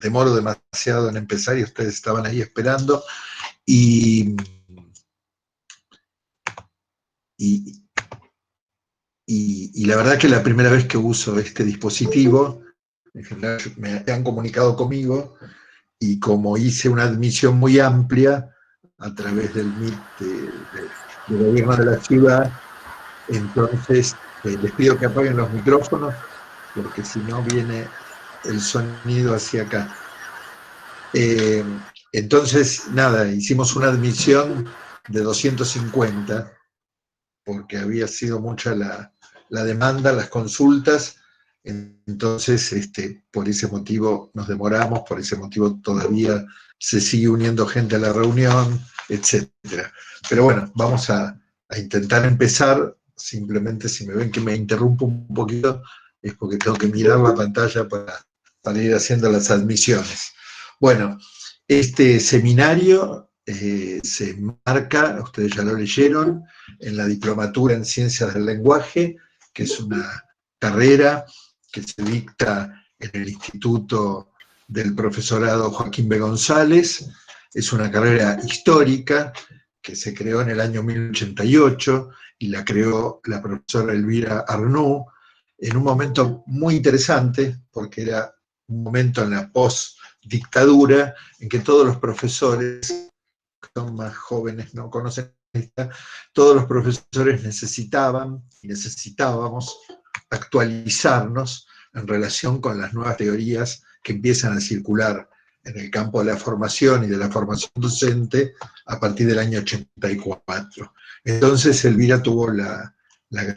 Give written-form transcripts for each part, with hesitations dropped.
demoro demasiado en empezar y ustedes estaban ahí esperando. Y la verdad que la primera vez que uso este dispositivo, en general me han comunicado conmigo, y como hice una admisión muy amplia a través del MIT del gobierno de la ciudad, entonces les pido que apaguen los micrófonos, porque si no viene el sonido hacia acá. Entonces, nada, hicimos una admisión de 250, porque había sido mucha la demanda, las consultas. Entonces, por ese motivo nos demoramos, por ese motivo todavía se sigue uniendo gente a la reunión, etcétera. Pero bueno, vamos a intentar empezar. Simplemente, si me ven que me interrumpo un poquito, es porque tengo que mirar la pantalla para ir haciendo las admisiones. Bueno, este seminario se enmarca, ustedes ya lo leyeron, en la diplomatura en Ciencias del Lenguaje, que es una carrera que se dicta en el Instituto del Profesorado Joaquín B. González. Es una carrera histórica que se creó en el año 1088 y la creó la profesora Elvira Arnoux en un momento muy interesante, porque era un momento en la post-dictadura en que todos los profesores, que son más jóvenes, no conocen esta, todos los profesores necesitaban y necesitábamos actualizarnos en relación con las nuevas teorías que empiezan a circular en el campo de la formación y de la formación docente a partir del año 84. Entonces Elvira tuvo la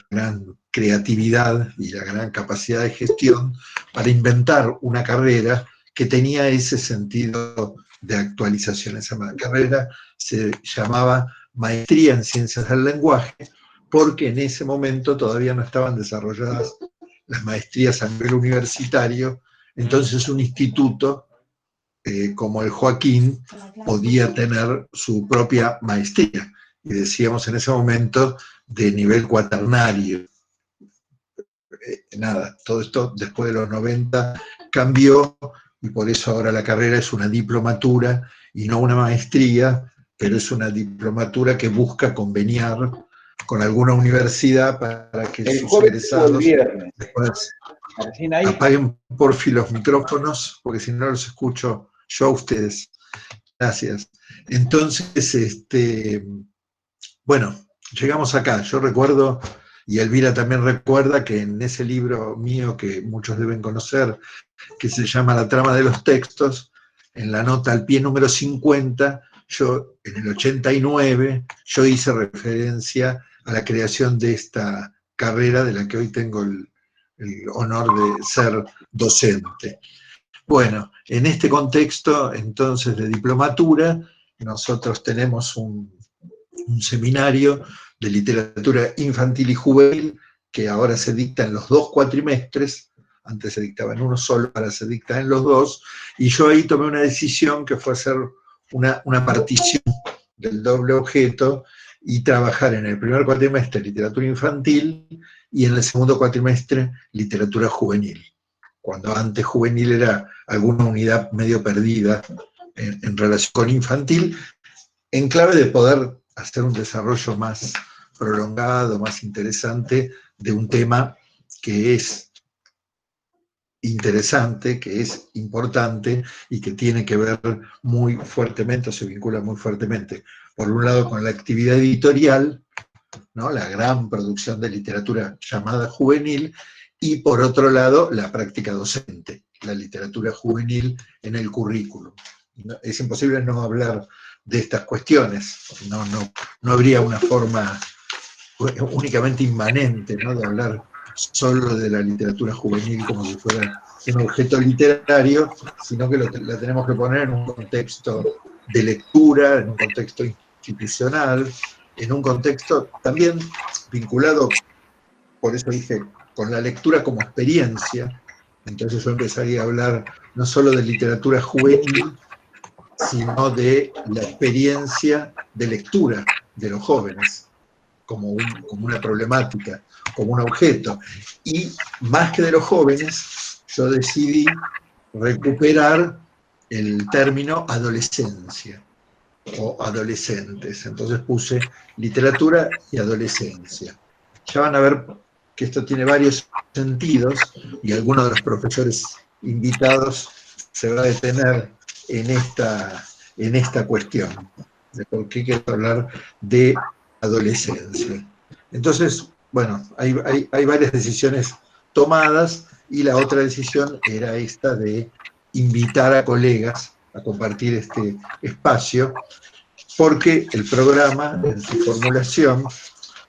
gran creatividad y la gran capacidad de gestión para inventar una carrera que tenía ese sentido de actualización. Esa carrera se llamaba Maestría en Ciencias del Lenguaje, porque en ese momento todavía no estaban desarrolladas las maestrías a nivel universitario. Entonces un instituto como el Joaquín podía tener su propia maestría, y decíamos en ese momento de nivel cuaternario. Nada, todo esto después de los 90 cambió, y por eso ahora la carrera es una diplomatura y no una maestría, pero es una diplomatura que busca conveniar con alguna universidad para que el sus egresados después Martín, ahí. Apaguen porfi los micrófonos, porque si no los escucho yo a ustedes. Gracias. Entonces, bueno, llegamos acá. Yo recuerdo, y Elvira también recuerda, que en ese libro mío que muchos deben conocer, que se llama La trama de los textos, en la nota al pie número 50, yo en el 89, yo hice referencia a la creación de esta carrera de la que hoy tengo el honor de ser docente. Bueno, en este contexto entonces de diplomatura, nosotros tenemos un seminario de literatura infantil y juvenil que ahora se dicta en los 2 cuatrimestres. Antes se dictaba en uno solo, ahora se dicta en los 2, y yo ahí tomé una decisión que fue hacer una partición del doble objeto y trabajar en el primer cuatrimestre literatura infantil y en el segundo cuatrimestre literatura juvenil, cuando antes juvenil era alguna unidad medio perdida en relación con infantil, en clave de poder hacer un desarrollo más prolongado, más interesante de un tema que es interesante, que es importante y que tiene que ver muy fuertemente, o se vincula muy fuertemente, por un lado con la actividad editorial, ¿no?, la gran producción de literatura llamada juvenil, y por otro lado la práctica docente, la literatura juvenil en el currículum. Es imposible no hablar de estas cuestiones, no habría una forma únicamente inmanente, ¿no?, de hablar solo de la literatura juvenil como si fuera un objeto literario, sino que la tenemos que poner en un contexto de lectura, en un contexto institucional, en un contexto también vinculado, por eso dije, con la lectura como experiencia. Entonces yo empezaría a hablar no solo de literatura juvenil, sino de la experiencia de lectura de los jóvenes, como una problemática, como un objeto. Y más que de los jóvenes, yo decidí recuperar el término adolescencia o adolescentes. Entonces puse literatura y adolescencia. Ya van a ver que esto tiene varios sentidos y alguno de los profesores invitados se va a detener en esta cuestión de por qué quiero hablar de adolescencia. Entonces, bueno, hay varias decisiones tomadas y la otra decisión era esta de invitar a colegas a compartir este espacio, porque el programa en su formulación,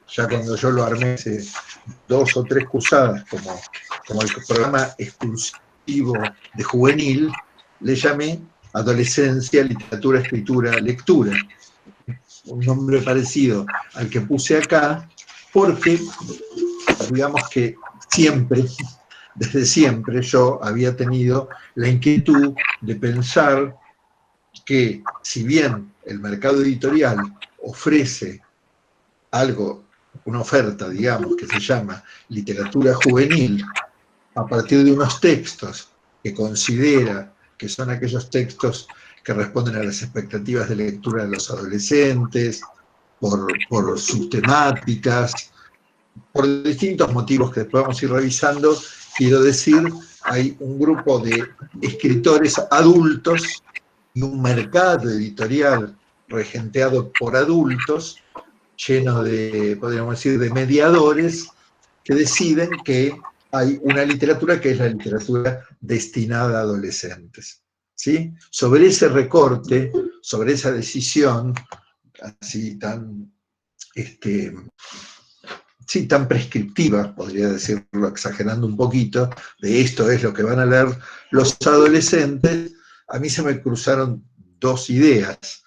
ya cuando yo lo armé hace 2 o 3 cursadas como el programa exclusivo de juvenil, le llamé Adolescencia, Literatura, Escritura, Lectura. Un nombre parecido al que puse acá, porque digamos que siempre, desde siempre, yo había tenido la inquietud de pensar que si bien el mercado editorial ofrece algo, una oferta, digamos, que se llama literatura juvenil, a partir de unos textos que considera que son aquellos textos que responden a las expectativas de lectura de los adolescentes, por sus temáticas, por distintos motivos que después vamos a ir revisando, quiero decir, hay un grupo de escritores adultos y un mercado editorial regenteado por adultos, lleno de, podríamos decir, de mediadores, que deciden que hay una literatura que es la literatura destinada a adolescentes. ¿Sí? Sobre ese recorte, sobre esa decisión, así tan, sí, tan prescriptiva, podría decirlo exagerando un poquito, de esto es lo que van a leer los adolescentes, a mí se me cruzaron 2 ideas.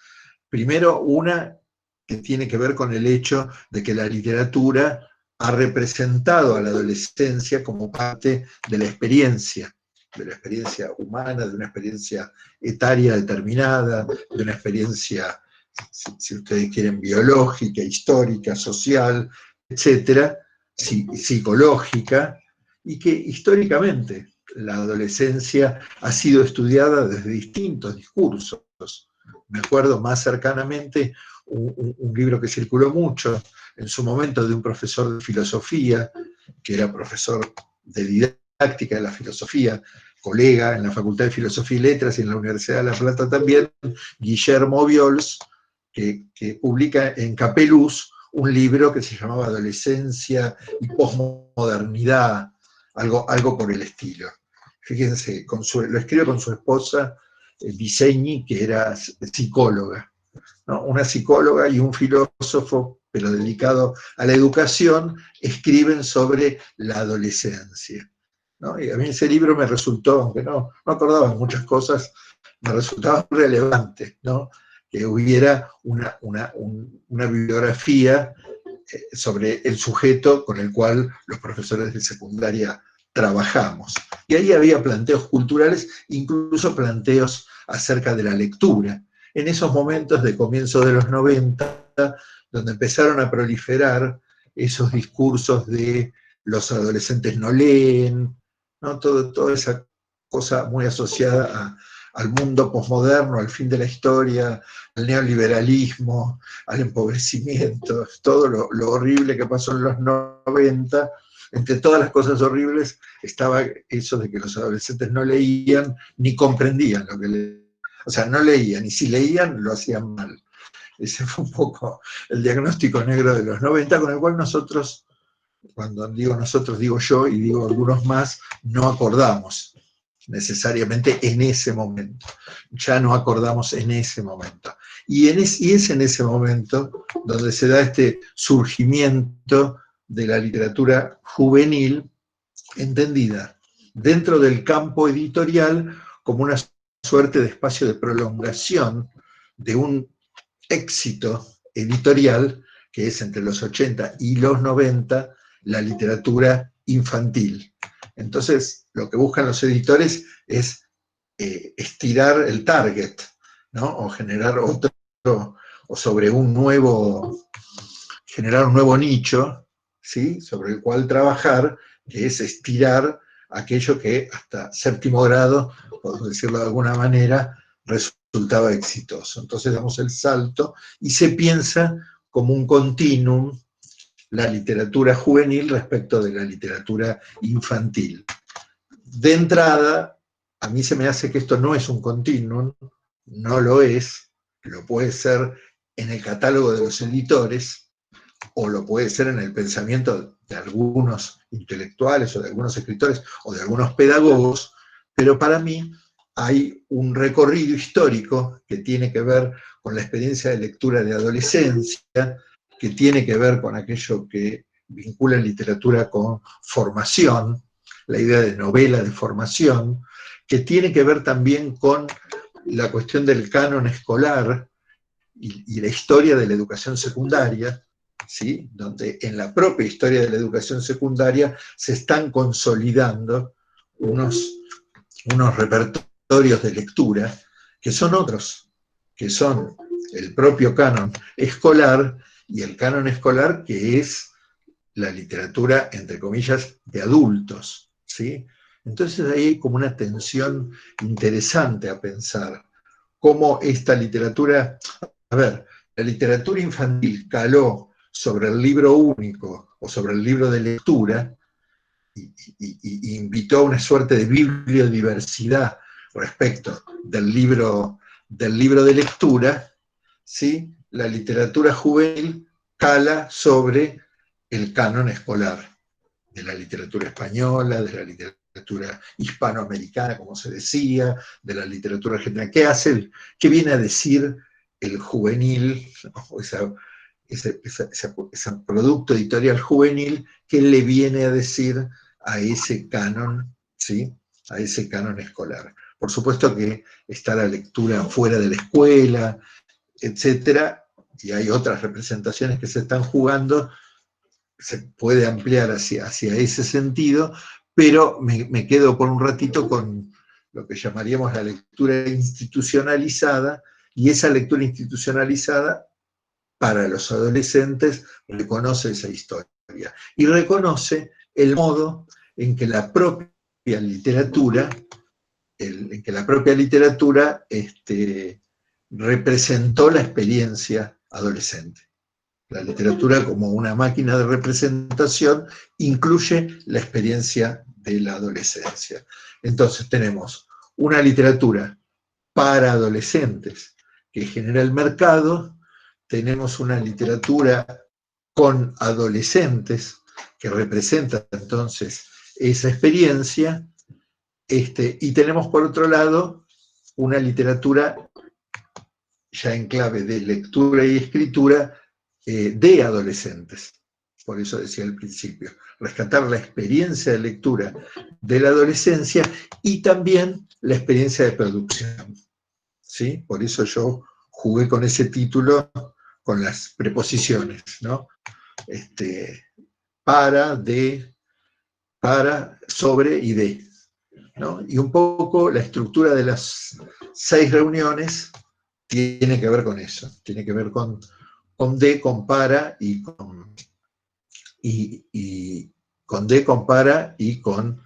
Primero, una que tiene que ver con el hecho de que la literatura ha representado a la adolescencia como parte de la experiencia humana, de una experiencia etaria determinada, de una experiencia, si ustedes quieren, biológica, histórica, social, etcétera, psicológica, y que históricamente la adolescencia ha sido estudiada desde distintos discursos. Me acuerdo más cercanamente un libro que circuló mucho en su momento de un profesor de filosofía, que era profesor de didáctica de la filosofía, colega en la Facultad de Filosofía y Letras y en la Universidad de La Plata también, Guillermo Viols, que publica en Capeluz un libro que se llamaba Adolescencia y Posmodernidad, algo por el estilo. Fíjense, lo escribe con su esposa Bisegni, que era psicóloga, ¿no? Una psicóloga y un filósofo, pero dedicado a la educación, escriben sobre la adolescencia, ¿no? Y a mí ese libro me resultó, aunque no acordaba muchas cosas, me resultaba relevante, ¿no? Que hubiera una bibliografía sobre el sujeto con el cual los profesores de secundaria trabajamos. Y ahí había planteos culturales, incluso planteos acerca de la lectura. En esos momentos de comienzo de los 90, donde empezaron a proliferar esos discursos de los adolescentes no leen, ¿no? Toda esa cosa muy asociada al mundo posmoderno, al fin de la historia, al neoliberalismo, al empobrecimiento, todo lo horrible que pasó en los 90. Entre todas las cosas horribles estaba eso de que los adolescentes no leían ni comprendían lo que leían. O sea, no leían, y si leían, lo hacían mal. Ese fue un poco el diagnóstico negro de los 90, con el cual nosotros, cuando digo nosotros, digo yo y digo algunos más, no acordamos necesariamente en ese momento. Ya no acordamos en ese momento. Y es en ese momento donde se da este surgimiento de la literatura juvenil, entendida dentro del campo editorial como una suerte de espacio de prolongación de un éxito editorial que es entre los 80 y los 90 la literatura infantil. Entonces, lo que buscan los editores es estirar el target, ¿no? O generar otro, o sobre generar un nuevo nicho, ¿sí? Sobre el cual trabajar, que es estirar aquello que hasta séptimo grado, podemos decirlo de alguna manera, resultaba exitoso. Entonces damos el salto y se piensa como un continuum la literatura juvenil respecto de la literatura infantil. De entrada, a mí se me hace que esto no es un continuum, no lo es, lo puede ser en el catálogo de los editores, o lo puede ser en el pensamiento de algunos intelectuales, o de algunos escritores, o de algunos pedagogos, pero para mí hay un recorrido histórico que tiene que ver con la experiencia de lectura de adolescencia, que tiene que ver con aquello que vincula literatura con formación, la idea de novela de formación, que tiene que ver también con la cuestión del canon escolar y la historia de la educación secundaria, ¿sí? Donde en la propia historia de la educación secundaria se están consolidando unos repertorios de lectura que son otros, que son el propio canon escolar, y el canon escolar que es la literatura, entre comillas, de adultos, ¿sí? Entonces ahí hay como una tensión interesante a pensar cómo esta literatura, a ver, la literatura infantil caló sobre el libro único o sobre el libro de lectura y invitó a una suerte de bibliodiversidad respecto del libro de lectura, ¿sí? La literatura juvenil cala sobre el canon escolar de la literatura española, de la literatura hispanoamericana, como se decía, de la literatura argentina. ¿Qué viene a decir el juvenil, o ese producto editorial juvenil, qué le viene a decir a ese canon, ¿sí? A ese canon escolar? Por supuesto que está la lectura fuera de la escuela, etcétera, y hay otras representaciones que se están jugando, se puede ampliar hacia ese sentido, pero me quedo por un ratito con lo que llamaríamos la lectura institucionalizada, y esa lectura institucionalizada para los adolescentes reconoce esa historia y reconoce el modo en que la propia literatura, representó la experiencia adolescente. La literatura, como una máquina de representación, incluye la experiencia de la adolescencia. Entonces tenemos una literatura para adolescentes que genera el mercado, tenemos una literatura con adolescentes que representa entonces esa experiencia, y tenemos por otro lado una literatura ya en clave de lectura y escritura de adolescentes. Por eso decía al principio, rescatar la experiencia de lectura de la adolescencia y también la experiencia de producción, ¿sí? Por eso yo jugué con ese título, con las preposiciones, ¿no? Para, de, para, sobre y de, ¿no? Y un poco la estructura de las 6 reuniones tiene que ver con eso, tiene que ver con de, con para y con de, con para y con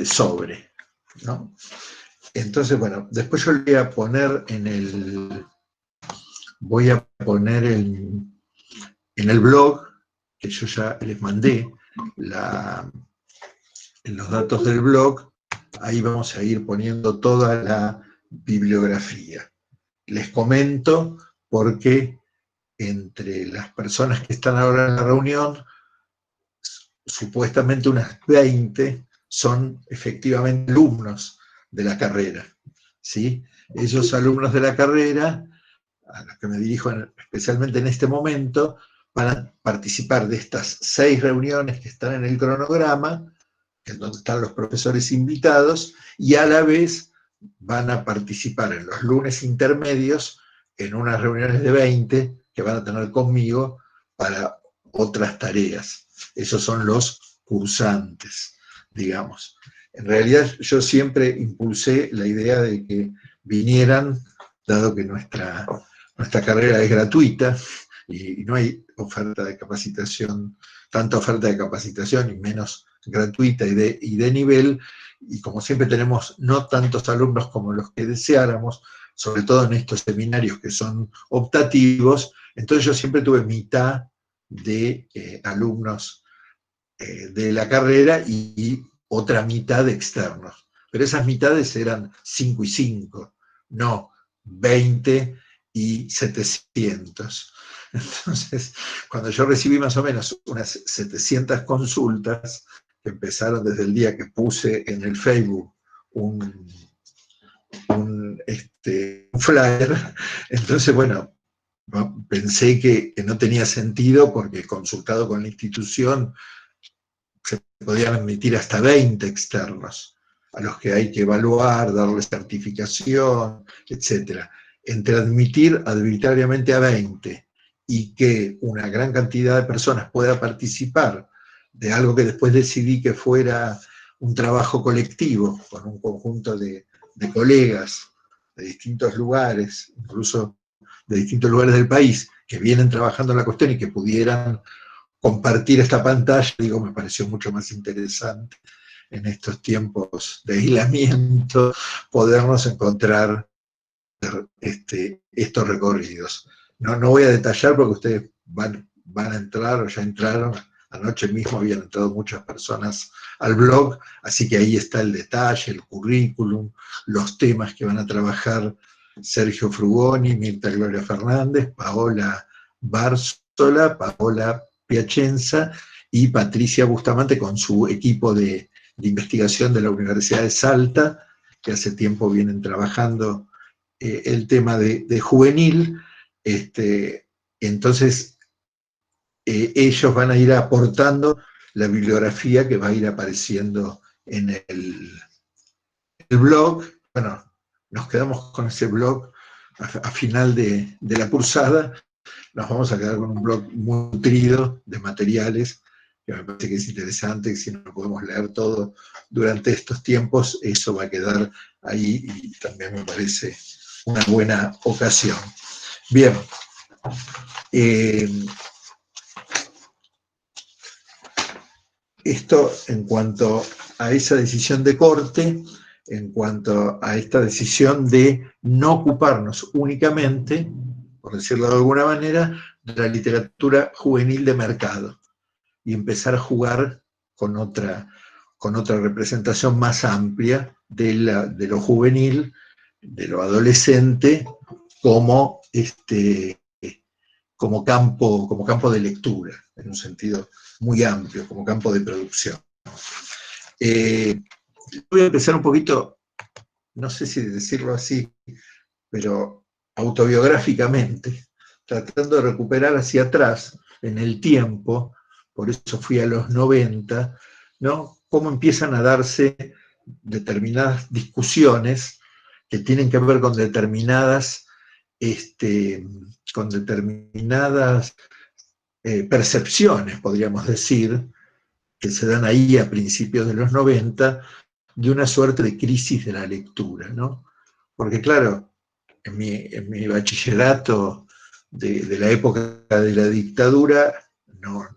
sobre, ¿no? Entonces, bueno, después yo le voy a poner en el blog, que yo ya les mandé en los datos del blog, ahí vamos a ir poniendo toda la bibliografía. Les comento porque entre las personas que están ahora en la reunión, supuestamente unas 20 son efectivamente alumnos de la carrera, ¿sí? Esos alumnos de la carrera, a los que me dirijo especialmente en este momento, van a participar de estas 6 reuniones que están en el cronograma, en donde están los profesores invitados, y a la vez van a participar en los lunes intermedios en unas reuniones de 20 que van a tener conmigo para otras tareas. Esos son los cursantes, digamos. En realidad yo siempre impulsé la idea de que vinieran, dado que nuestra carrera es gratuita y no hay oferta de capacitación, tanta oferta de capacitación y menos gratuita y de nivel, y como siempre tenemos no tantos alumnos como los que deseáramos, sobre todo en estos seminarios que son optativos, entonces yo siempre tuve mitad de alumnos de la carrera y otra mitad de externos. Pero esas mitades eran 5 y 5, no 20 y 700. Entonces, cuando yo recibí más o menos unas 700 consultas, que empezaron desde el día que puse en el Facebook un flyer, entonces, bueno, pensé que no tenía sentido porque consultado con la institución se podían admitir hasta 20 externos, a los que hay que evaluar, darles certificación, etc. Entre admitir arbitrariamente a 20 y que una gran cantidad de personas pueda participar de algo que después decidí que fuera un trabajo colectivo, con un conjunto de colegas de distintos lugares, incluso de distintos lugares del país, que vienen trabajando en la cuestión y que pudieran compartir esta pantalla, digo, me pareció mucho más interesante en estos tiempos de aislamiento, podernos encontrar estos recorridos. No voy a detallar porque ustedes van a entrar o ya entraron, anoche mismo habían entrado muchas personas al blog, así que ahí está el detalle, el currículum, los temas que van a trabajar Sergio Frugoni, Mirta Gloria Fernández, Paola Bárzola, Paola Piacenza y Patricia Bustamante con su equipo de investigación de la Universidad de Salta, que hace tiempo vienen trabajando el tema de juvenil. Entonces ellos van a ir aportando la bibliografía que va a ir apareciendo en el blog. Bueno, nos quedamos con ese blog a final de la cursada, nos vamos a quedar con un blog muy nutrido de materiales, que me parece que es interesante, que si no podemos leer todo durante estos tiempos, eso va a quedar ahí y también me parece una buena ocasión. Bien, esto en cuanto a esa decisión de corte, en cuanto a esta decisión de no ocuparnos únicamente, por decirlo de alguna manera, de la literatura juvenil de mercado y empezar a jugar con otra representación más amplia de lo juvenil, de lo adolescente, como, como campo de lectura, en un sentido muy amplio, como campo de producción. Voy a empezar un poquito, no sé si decirlo así, pero autobiográficamente, tratando de recuperar hacia atrás en el tiempo, por eso fui a los 90, ¿no? Cómo empiezan a darse determinadas discusiones que tienen que ver con determinadas percepciones, podríamos decir, que se dan ahí a principios de los 90, de una suerte de crisis de la lectura, ¿no? Porque claro, en mi bachillerato de la época de la dictadura no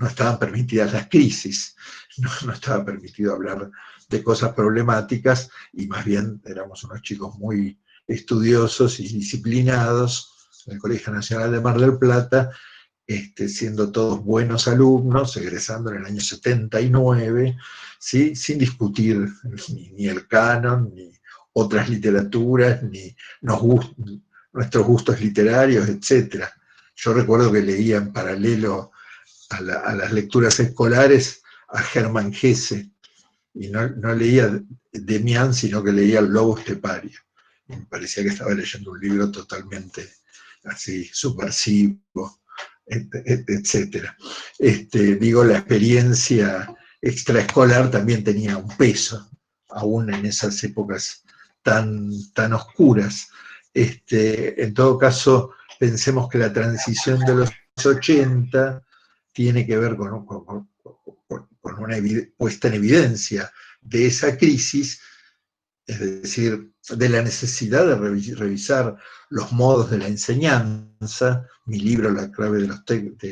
estaban permitidas las crisis, no estaba permitido hablar de cosas problemáticas y más bien éramos unos chicos muy estudiosos y disciplinados en el Colegio Nacional de Mar del Plata, siendo todos buenos alumnos, egresando en el año 79, ¿sí? Sin discutir ni el canon, ni otras literaturas, ni nuestros gustos literarios, etc. Yo recuerdo que leía en paralelo a las lecturas escolares a Hermann Hesse, y no leía Demián, sino que leía El Lobo Estepario. Y me parecía que estaba leyendo un libro totalmente así, subversivo, etcétera. Digo, la experiencia extraescolar también tenía un peso, aún en esas épocas tan oscuras. En todo caso, pensemos que la transición de los 80 tiene que ver con una puesta en evidencia de esa crisis, es decir, de la necesidad de revisar los modos de la enseñanza. Mi libro, La clave de los textos,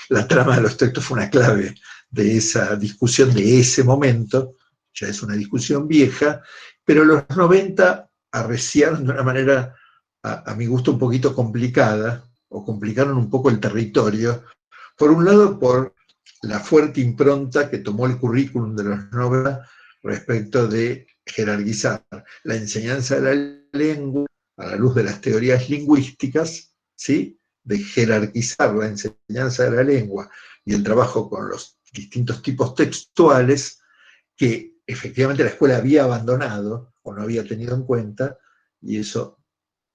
la trama de los textos fue una clave de esa discusión de ese momento, ya es una discusión vieja, pero los 90 arreciaron de una manera, a mi gusto, un poquito complicada, o complicaron un poco el territorio, por un lado por la fuerte impronta que tomó el currículum de los 90 respecto de jerarquizar la enseñanza de la lengua a la luz de las teorías lingüísticas, ¿sí? De jerarquizar la enseñanza de la lengua y el trabajo con los distintos tipos textuales que efectivamente la escuela había abandonado o no había tenido en cuenta, y eso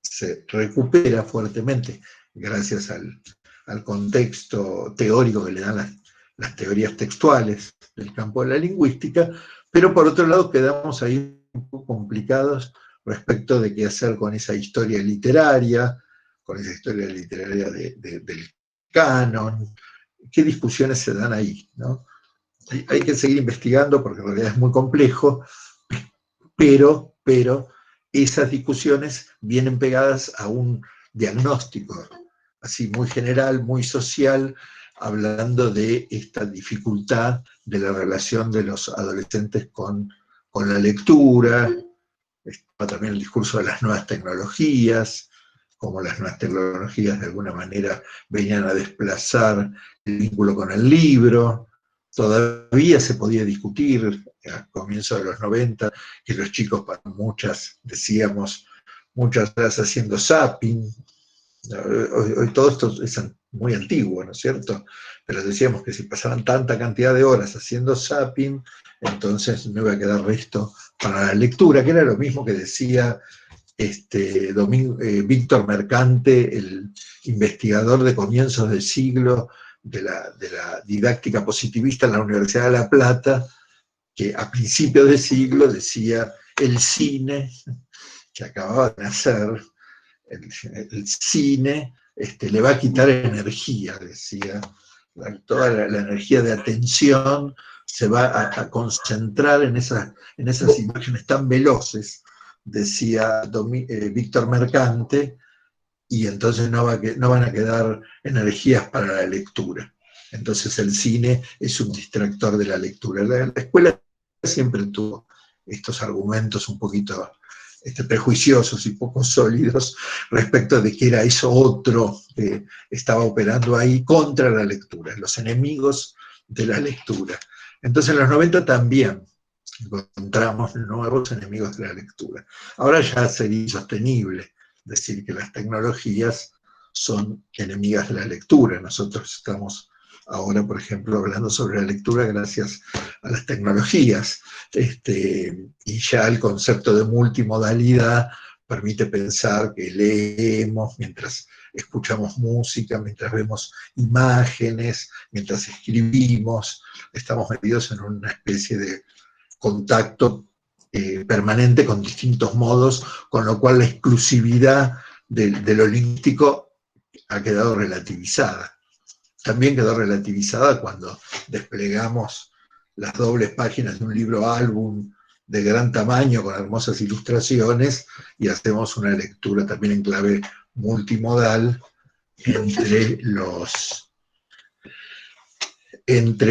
se recupera fuertemente gracias al contexto teórico que le dan las teorías textuales del campo de la lingüística, pero por otro lado quedamos ahí un poco complicados respecto de qué hacer con esa historia literaria, del canon, qué discusiones se dan ahí, ¿no? Hay que seguir investigando porque en realidad es muy complejo, pero esas discusiones vienen pegadas a un diagnóstico así muy general, muy social, hablando de esta dificultad de la relación de los adolescentes con la lectura. Está también el discurso de las nuevas tecnologías, como las nuevas tecnologías de alguna manera venían a desplazar el vínculo con el libro. Todavía se podía discutir a comienzos de los 90 que los chicos, para decíamos, muchas horas haciendo zapping. Hoy todo esto es muy antiguo, ¿no es cierto? Pero decíamos que si pasaban tanta cantidad de horas haciendo zapping, entonces no iba a quedar resto para la lectura, que era lo mismo que decía Víctor Mercante, el investigador de comienzos del siglo de la didáctica positivista en la Universidad de La Plata, que a principios de siglo decía el cine, que acababa de nacer, el cine le va a quitar energía, decía, toda la energía de atención se va a concentrar en esas imágenes tan veloces, decía Víctor Mercante, y entonces no van a quedar energías para la lectura. Entonces el cine es un distractor de la lectura. La escuela siempre tuvo estos argumentos un poquito prejuiciosos y poco sólidos respecto de que era eso otro que estaba operando ahí contra la lectura, los enemigos de la lectura. Entonces en los 90 también encontramos nuevos enemigos de la lectura. Ahora ya sería insostenible decir que las tecnologías son enemigas de la lectura. Nosotros estamos ahora, por ejemplo, hablando sobre la lectura gracias a las tecnologías, y ya el concepto de multimodalidad permite pensar que leemos mientras escuchamos música, mientras vemos imágenes, mientras escribimos, estamos metidos en una especie de contacto permanente con distintos modos, con lo cual la exclusividad de lo lingüístico ha quedado relativizada. También quedó relativizada cuando desplegamos las dobles páginas de un libro álbum de gran tamaño con hermosas ilustraciones y hacemos una lectura también en clave multimodal entre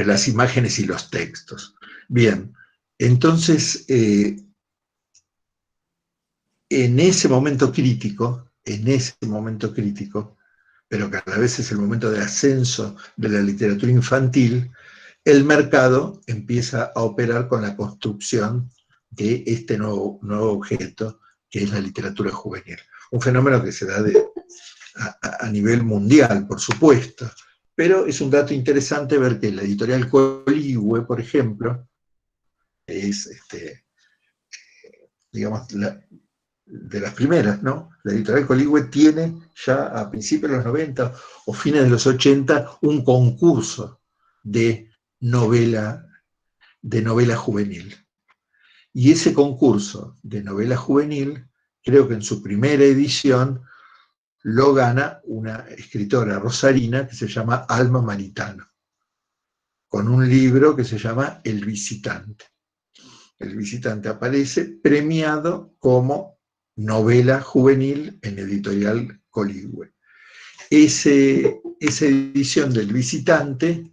las imágenes y los textos. Bien, entonces, en ese momento crítico, pero que a la vez es el momento de ascenso de la literatura infantil, el mercado empieza a operar con la construcción de este nuevo objeto, que es la literatura juvenil. Un fenómeno que se da a nivel mundial, por supuesto, pero es un dato interesante ver que la editorial Coligüe, por ejemplo, es, digamos, de las primeras, ¿no? La editorial Coligüe tiene ya a principios de los 90 o fines de los 80 un concurso de novela juvenil. Y ese concurso de novela juvenil, creo que en su primera edición, lo gana una escritora rosarina que se llama Alma Maritano. con un libro que se llama El Visitante. El Visitante aparece premiado como novela juvenil en Editorial Coligüe. Esa edición del Visitante,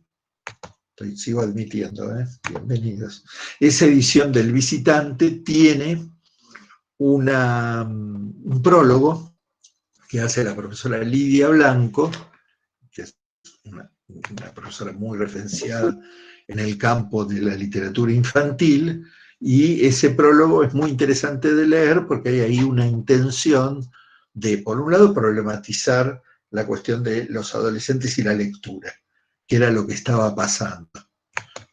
sigo admitiendo, bienvenidos, esa edición del Visitante tiene un prólogo que hace la profesora Lidia Blanco, que es una profesora muy referenciada en el campo de la literatura infantil, y ese prólogo es muy interesante de leer porque hay ahí una intención de, por un lado, problematizar la cuestión de los adolescentes y la lectura, que era lo que estaba pasando,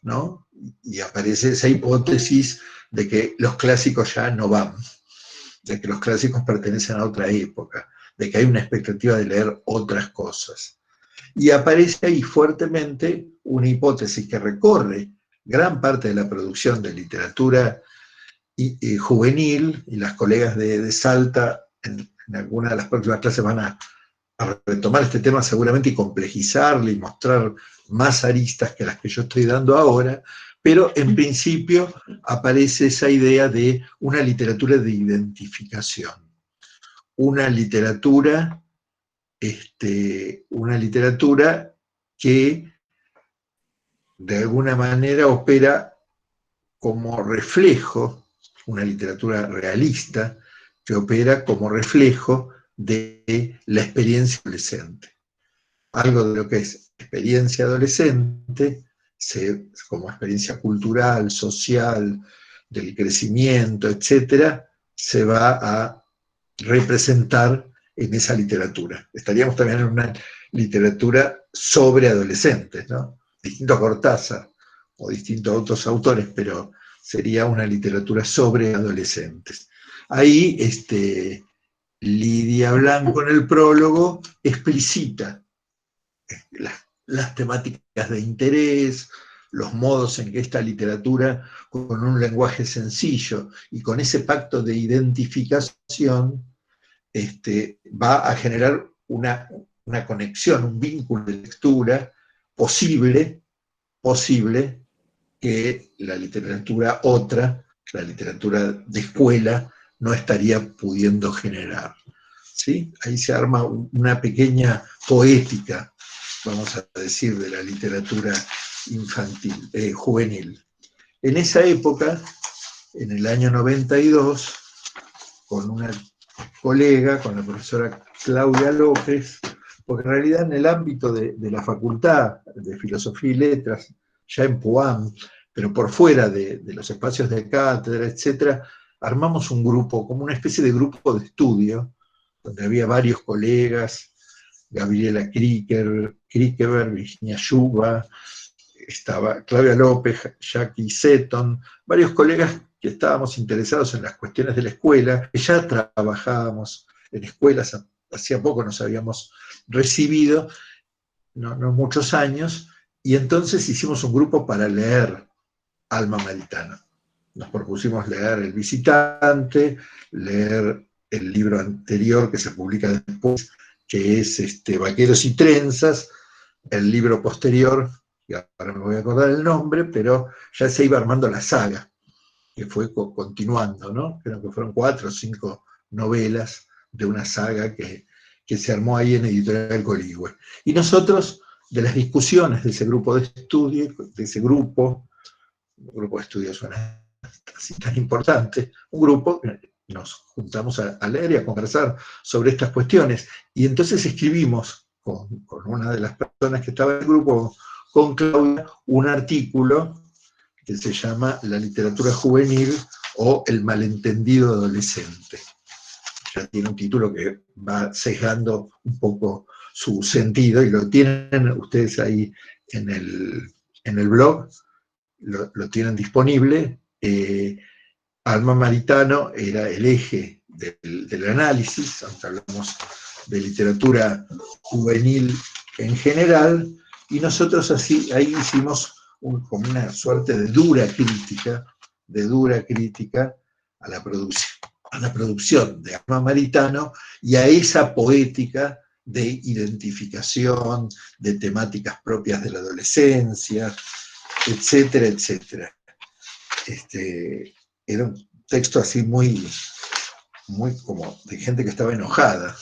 ¿no? Y aparece esa hipótesis de que los clásicos ya no van, de que los clásicos pertenecen a otra época, de que hay una expectativa de leer otras cosas. Y aparece ahí fuertemente una hipótesis que recorre gran parte de la producción de literatura juvenil, y las colegas de Salta en alguna de las próximas clases van a retomar este tema seguramente y complejizarlo y mostrar más aristas que las que yo estoy dando ahora, pero en principio aparece esa idea de una literatura de identificación, una literatura que de alguna manera opera como reflejo, una literatura realista, que opera como reflejo de la experiencia adolescente. Algo de lo que es experiencia adolescente, como experiencia cultural, social, del crecimiento, etc., se va a representar en esa literatura. Estaríamos también en una literatura sobre adolescentes, ¿no? Distinto a Cortázar o distinto a otros autores, pero sería una literatura sobre adolescentes. Ahí Lidia Blanco en el prólogo explicita las temáticas de interés, los modos en que esta literatura, con un lenguaje sencillo y con ese pacto de identificación, va a generar una conexión, un vínculo de lectura posible que la literatura otra, la literatura de escuela, no estaría pudiendo generar. ¿Sí? Ahí se arma una pequeña poética, vamos a decir, de la literatura infantil, juvenil. En esa época, en el año 92, con una colega, con la profesora Claudia López, porque en realidad en el ámbito de la Facultad de Filosofía y Letras, ya en Puan, pero por fuera de los espacios de cátedra, etc., armamos un grupo, como una especie de grupo de estudio, donde había varios colegas, Gabriela Krikeber, Virginia Yuba, estaba Claudia López, Jackie Seton, varios colegas que estábamos interesados en las cuestiones de la escuela, que ya trabajábamos en escuelas, hacía poco nos habíamos recibido, no muchos años, y entonces hicimos un grupo para leer Alma Maritano. Nos propusimos leer El Visitante, leer el libro anterior que se publica después, que es Vaqueros y Trenzas, el libro posterior, que ahora me voy a acordar el nombre, pero ya se iba armando la saga, que fue continuando, ¿no? Creo que fueron 4 o 5 novelas de una saga que se armó ahí en Editorial Coligüe. Y nosotros, de las discusiones de ese grupo de estudio, de ese grupo de estudio suena así tan importante, un grupo que nos juntamos a leer y a conversar sobre estas cuestiones. Y entonces escribimos con una de las personas que estaba en el grupo, con Claudia, un artículo que se llama La literatura juvenil o el malentendido adolescente. Ya tiene un título que va sesgando un poco su sentido, y lo tienen ustedes ahí en el blog, lo tienen disponible. Alma Maritano era el eje del análisis, aunque hablamos de literatura juvenil en general, y nosotros ahí hicimos como una suerte de dura crítica a la producción de Alma Maritano y a esa poética de identificación, de temáticas propias de la adolescencia, etcétera, etcétera. Era un texto así muy como de gente que estaba enojada,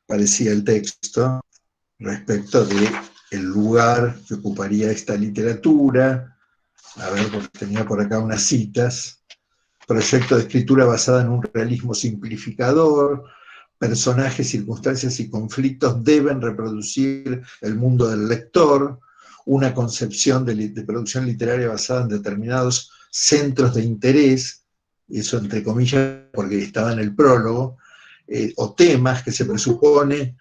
parecía el texto, respecto de el lugar que ocuparía esta literatura. A ver, porque tenía por acá unas citas. Proyecto de escritura basada en un realismo simplificador. Personajes, circunstancias y conflictos deben reproducir el mundo del lector. Una concepción de producción literaria basada en determinados centros de interés, eso entre comillas porque estaba en el prólogo, o temas que se presuponen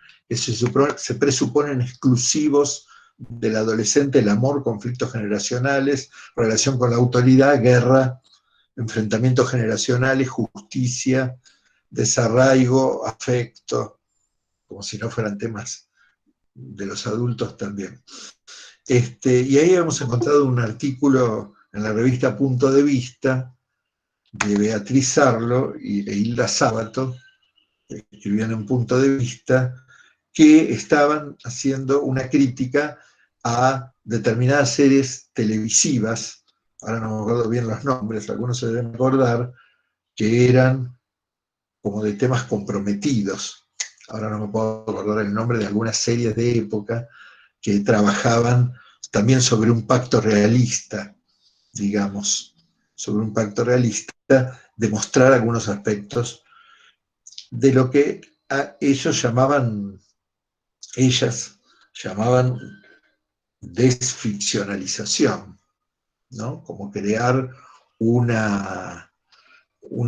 exclusivos del adolescente: el amor, conflictos generacionales, relación con la autoridad, guerra, enfrentamientos generacionales, justicia, desarraigo, afecto, como si no fueran temas de los adultos también. Y ahí hemos encontrado un artículo en la revista Punto de Vista de Beatriz Sarlo e Hilda Sábato, que escribían en Punto de Vista, que estaban haciendo una crítica a determinadas series televisivas, ahora no me acuerdo bien los nombres, algunos se deben acordar, que eran como de temas comprometidos. Ahora no me puedo acordar el nombre de algunas series de época que trabajaban también sobre un pacto realista, digamos, sobre un pacto realista, demostrar algunos aspectos de lo que ellas llamaban desficcionalización, ¿no? Como crear una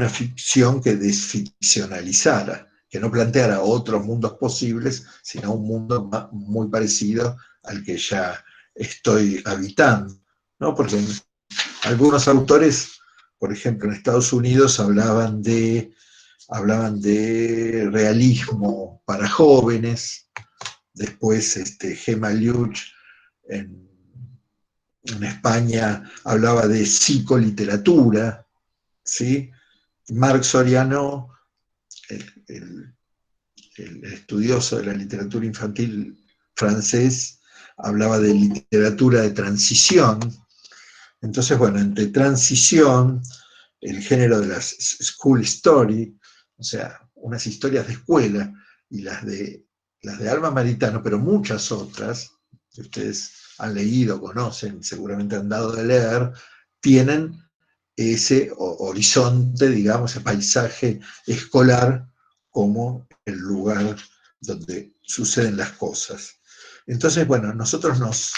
ficción que desficcionalizara, que no planteara otros mundos posibles, sino un mundo muy parecido al que ya estoy habitando, ¿no? Porque algunos autores, por ejemplo, en Estados Unidos hablaban de realismo para jóvenes. Después Gemma Luch en España hablaba de psicoliteratura, ¿sí? Marc Soriano, el estudioso de la literatura infantil francés, hablaba de literatura de transición. Entonces, bueno, entre transición, el género de las school story, o sea, unas historias de escuela, y las de Alma Maritano, pero muchas otras que ustedes han leído, conocen, seguramente han dado de leer, tienen ese horizonte, digamos, ese paisaje escolar como el lugar donde suceden las cosas. Entonces, bueno, nosotros nos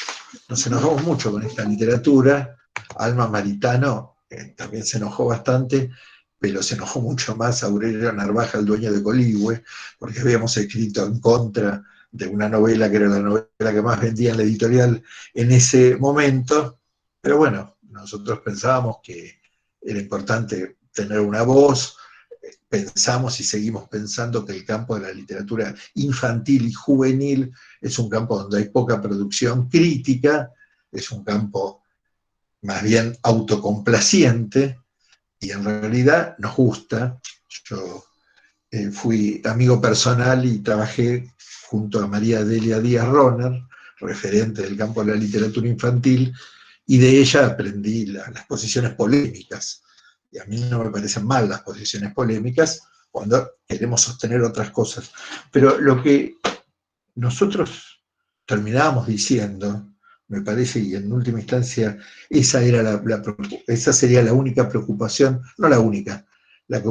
enojamos mucho con esta literatura. Alma Maritano también se enojó bastante, pero se enojó mucho más Aurelio Narvaja, el dueño de Coligüe, porque habíamos escrito en contra de una novela que era la novela que más vendía en la editorial en ese momento. Pero bueno, nosotros pensábamos que era importante tener una voz. Pensamos y seguimos pensando que el campo de la literatura infantil y juvenil es un campo donde hay poca producción crítica, es un campo más bien autocomplaciente, y en realidad nos gusta. Yo fui amigo personal y trabajé junto a María Delia Díaz Roner, referente del campo de la literatura infantil, y de ella aprendí las posiciones polémicas. Y a mí no me parecen mal las posiciones polémicas cuando queremos sostener otras cosas. Pero lo que nosotros terminábamos diciendo, me parece, y en última instancia esa sería la única preocupación, no la única, la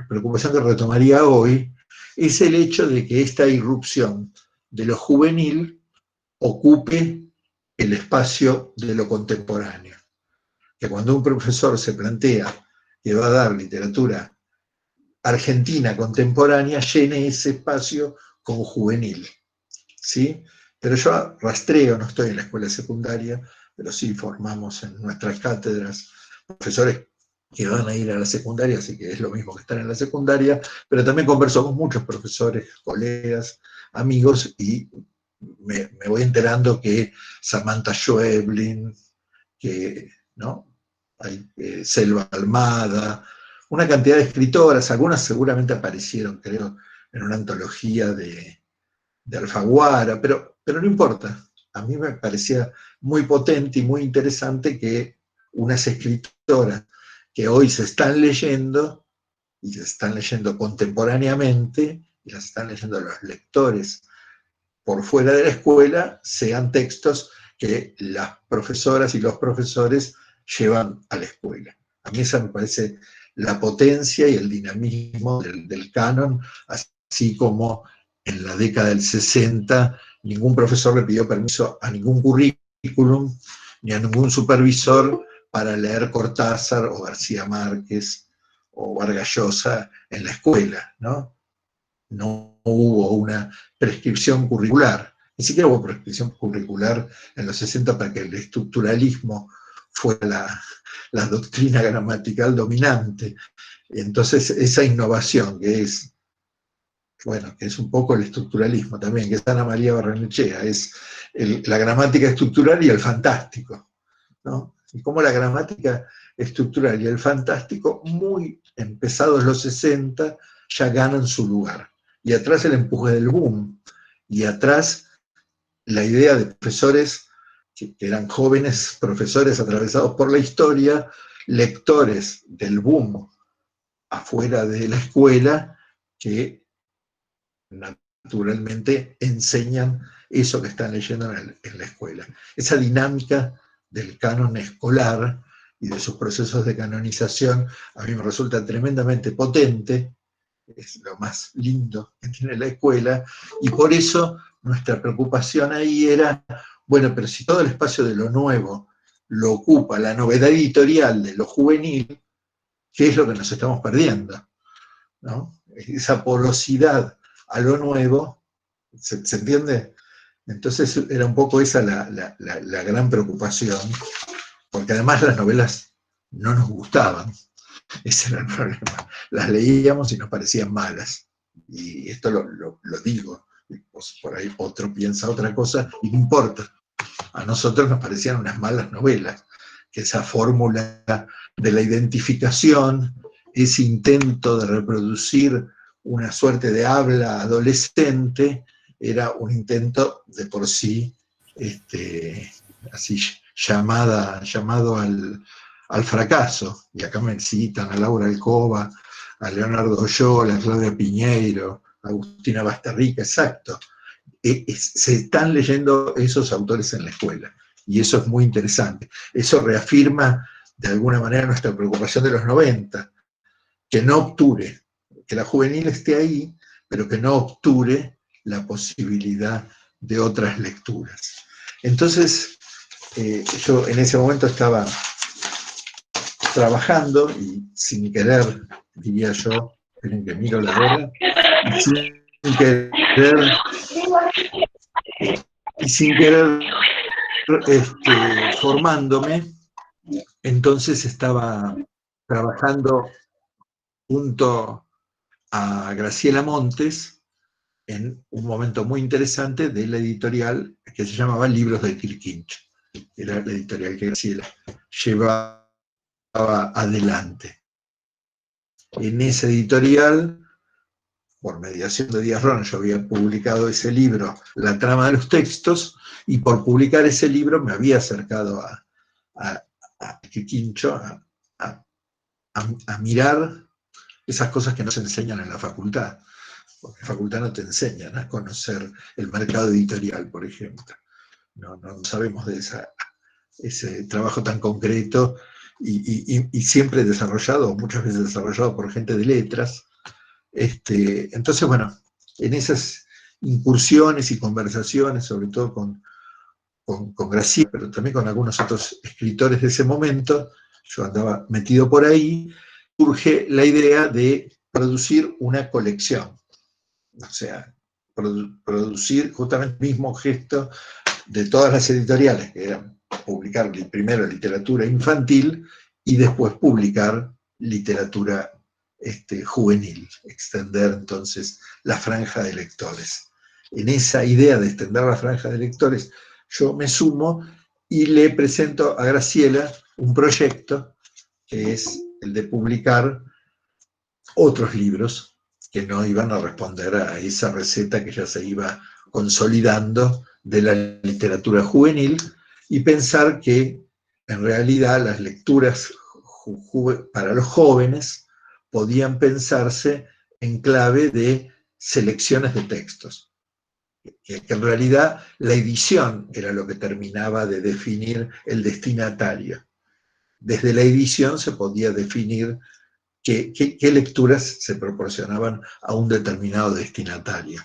preocupación que retomaría hoy, es el hecho de que esta irrupción de lo juvenil ocupe el espacio de lo contemporáneo. Que cuando un profesor se plantea que va a dar literatura argentina contemporánea, llene ese espacio con juvenil, ¿sí? Pero yo rastreo, no estoy en la escuela secundaria, pero sí formamos en nuestras cátedras profesores que van a ir a la secundaria, así que es lo mismo que estar en la secundaria, pero también converso con muchos profesores, colegas, amigos, y me voy enterando que Samantha Schweblin, que, ¿no? Hay Selva Almada, una cantidad de escritoras, algunas seguramente aparecieron, creo, en una antología de Alfaguara, pero no importa. a mí me parecía muy potente y muy interesante que unas escritoras que hoy se están leyendo, y se están leyendo contemporáneamente, y las están leyendo los lectores por fuera de la escuela, sean textos que las profesoras y los profesores llevan a la escuela. A mí esa me parece la potencia y el dinamismo del canon, así como en la década del 60 ningún profesor le pidió permiso a ningún currículum ni a ningún supervisor para leer Cortázar o García Márquez o Vargas Llosa en la escuela, ¿no? No hubo una prescripción curricular, ni siquiera hubo prescripción curricular en los 60 para que el estructuralismo fuera la doctrina gramatical dominante. Entonces, esa innovación que es, bueno, que es un poco el estructuralismo también, que es Ana María Barrenechea, es la gramática estructural y el fantástico, ¿no? Y cómo la gramática estructural y el fantástico, muy empezados los 60, ya ganan su lugar. Y atrás el empuje del boom, y atrás la idea de profesores que eran jóvenes profesores atravesados por la historia, lectores del boom afuera de la escuela, que naturalmente enseñan eso que están leyendo en la escuela. Esa dinámica del canon escolar y de sus procesos de canonización a mí me resulta tremendamente potente, es lo más lindo que tiene la escuela, y por eso nuestra preocupación ahí era, bueno, pero si todo el espacio de lo nuevo lo ocupa la novedad editorial de lo juvenil, ¿qué es lo que nos estamos perdiendo? ¿No? Esa porosidad a lo nuevo, ¿se entiende? Entonces era un poco esa la gran preocupación, porque además las novelas no nos gustaban, ese era el problema. Las leíamos y nos parecían malas, y esto lo digo, pues por ahí otro piensa otra cosa, y no importa, a nosotros nos parecían unas malas novelas, que esa fórmula de la identificación, ese intento de reproducir una suerte de habla adolescente, era un intento de por sí, así llamado al fracaso. Y acá me citan a Laura Alcoba, a Leonardo Oyola, a Claudia Piñeiro, a Agustina Basterrica, exacto. Se están leyendo esos autores en la escuela, y eso es muy interesante. Eso reafirma de alguna manera nuestra preocupación de los 90, que no obture, que la juvenil esté ahí, pero que no obture la posibilidad de otras lecturas. Entonces, yo en ese momento estaba trabajando y sin querer, diría yo, esperen que miro la hora, y sin querer formándome, entonces estaba trabajando junto a Graciela Montes en un momento muy interesante de la editorial que se llamaba Libros de Quirquincho. Era la editorial que Graciela llevaba adelante. En esa editorial, por mediación de Díaz Ron, yo había publicado ese libro, La trama de los textos, y por publicar ese libro me había acercado a Quirquincho a mirar esas cosas que no se enseñan en la facultad, porque en la facultad no te enseñan a conocer el mercado editorial, por ejemplo. No sabemos de ese trabajo tan concreto y siempre desarrollado, muchas veces desarrollado por gente de letras. Entonces, bueno, en esas incursiones y conversaciones, sobre todo con Graciela, pero también con algunos otros escritores de ese momento, yo andaba metido por ahí, surge la idea de producir una colección. O sea, producir justamente el mismo gesto de todas las editoriales, que eran publicar primero literatura infantil y después publicar literatura juvenil, extender entonces la franja de lectores. En esa idea de extender la franja de lectores, yo me sumo y le presento a Graciela un proyecto que es el de publicar otros libros que no iban a responder a esa receta que ya se iba consolidando de la literatura juvenil y pensar que en realidad las lecturas para los jóvenes podían pensarse en clave de selecciones de textos. Que en realidad la edición era lo que terminaba de definir el destinatario. Desde la edición se podía definir qué lecturas se proporcionaban a un determinado destinatario.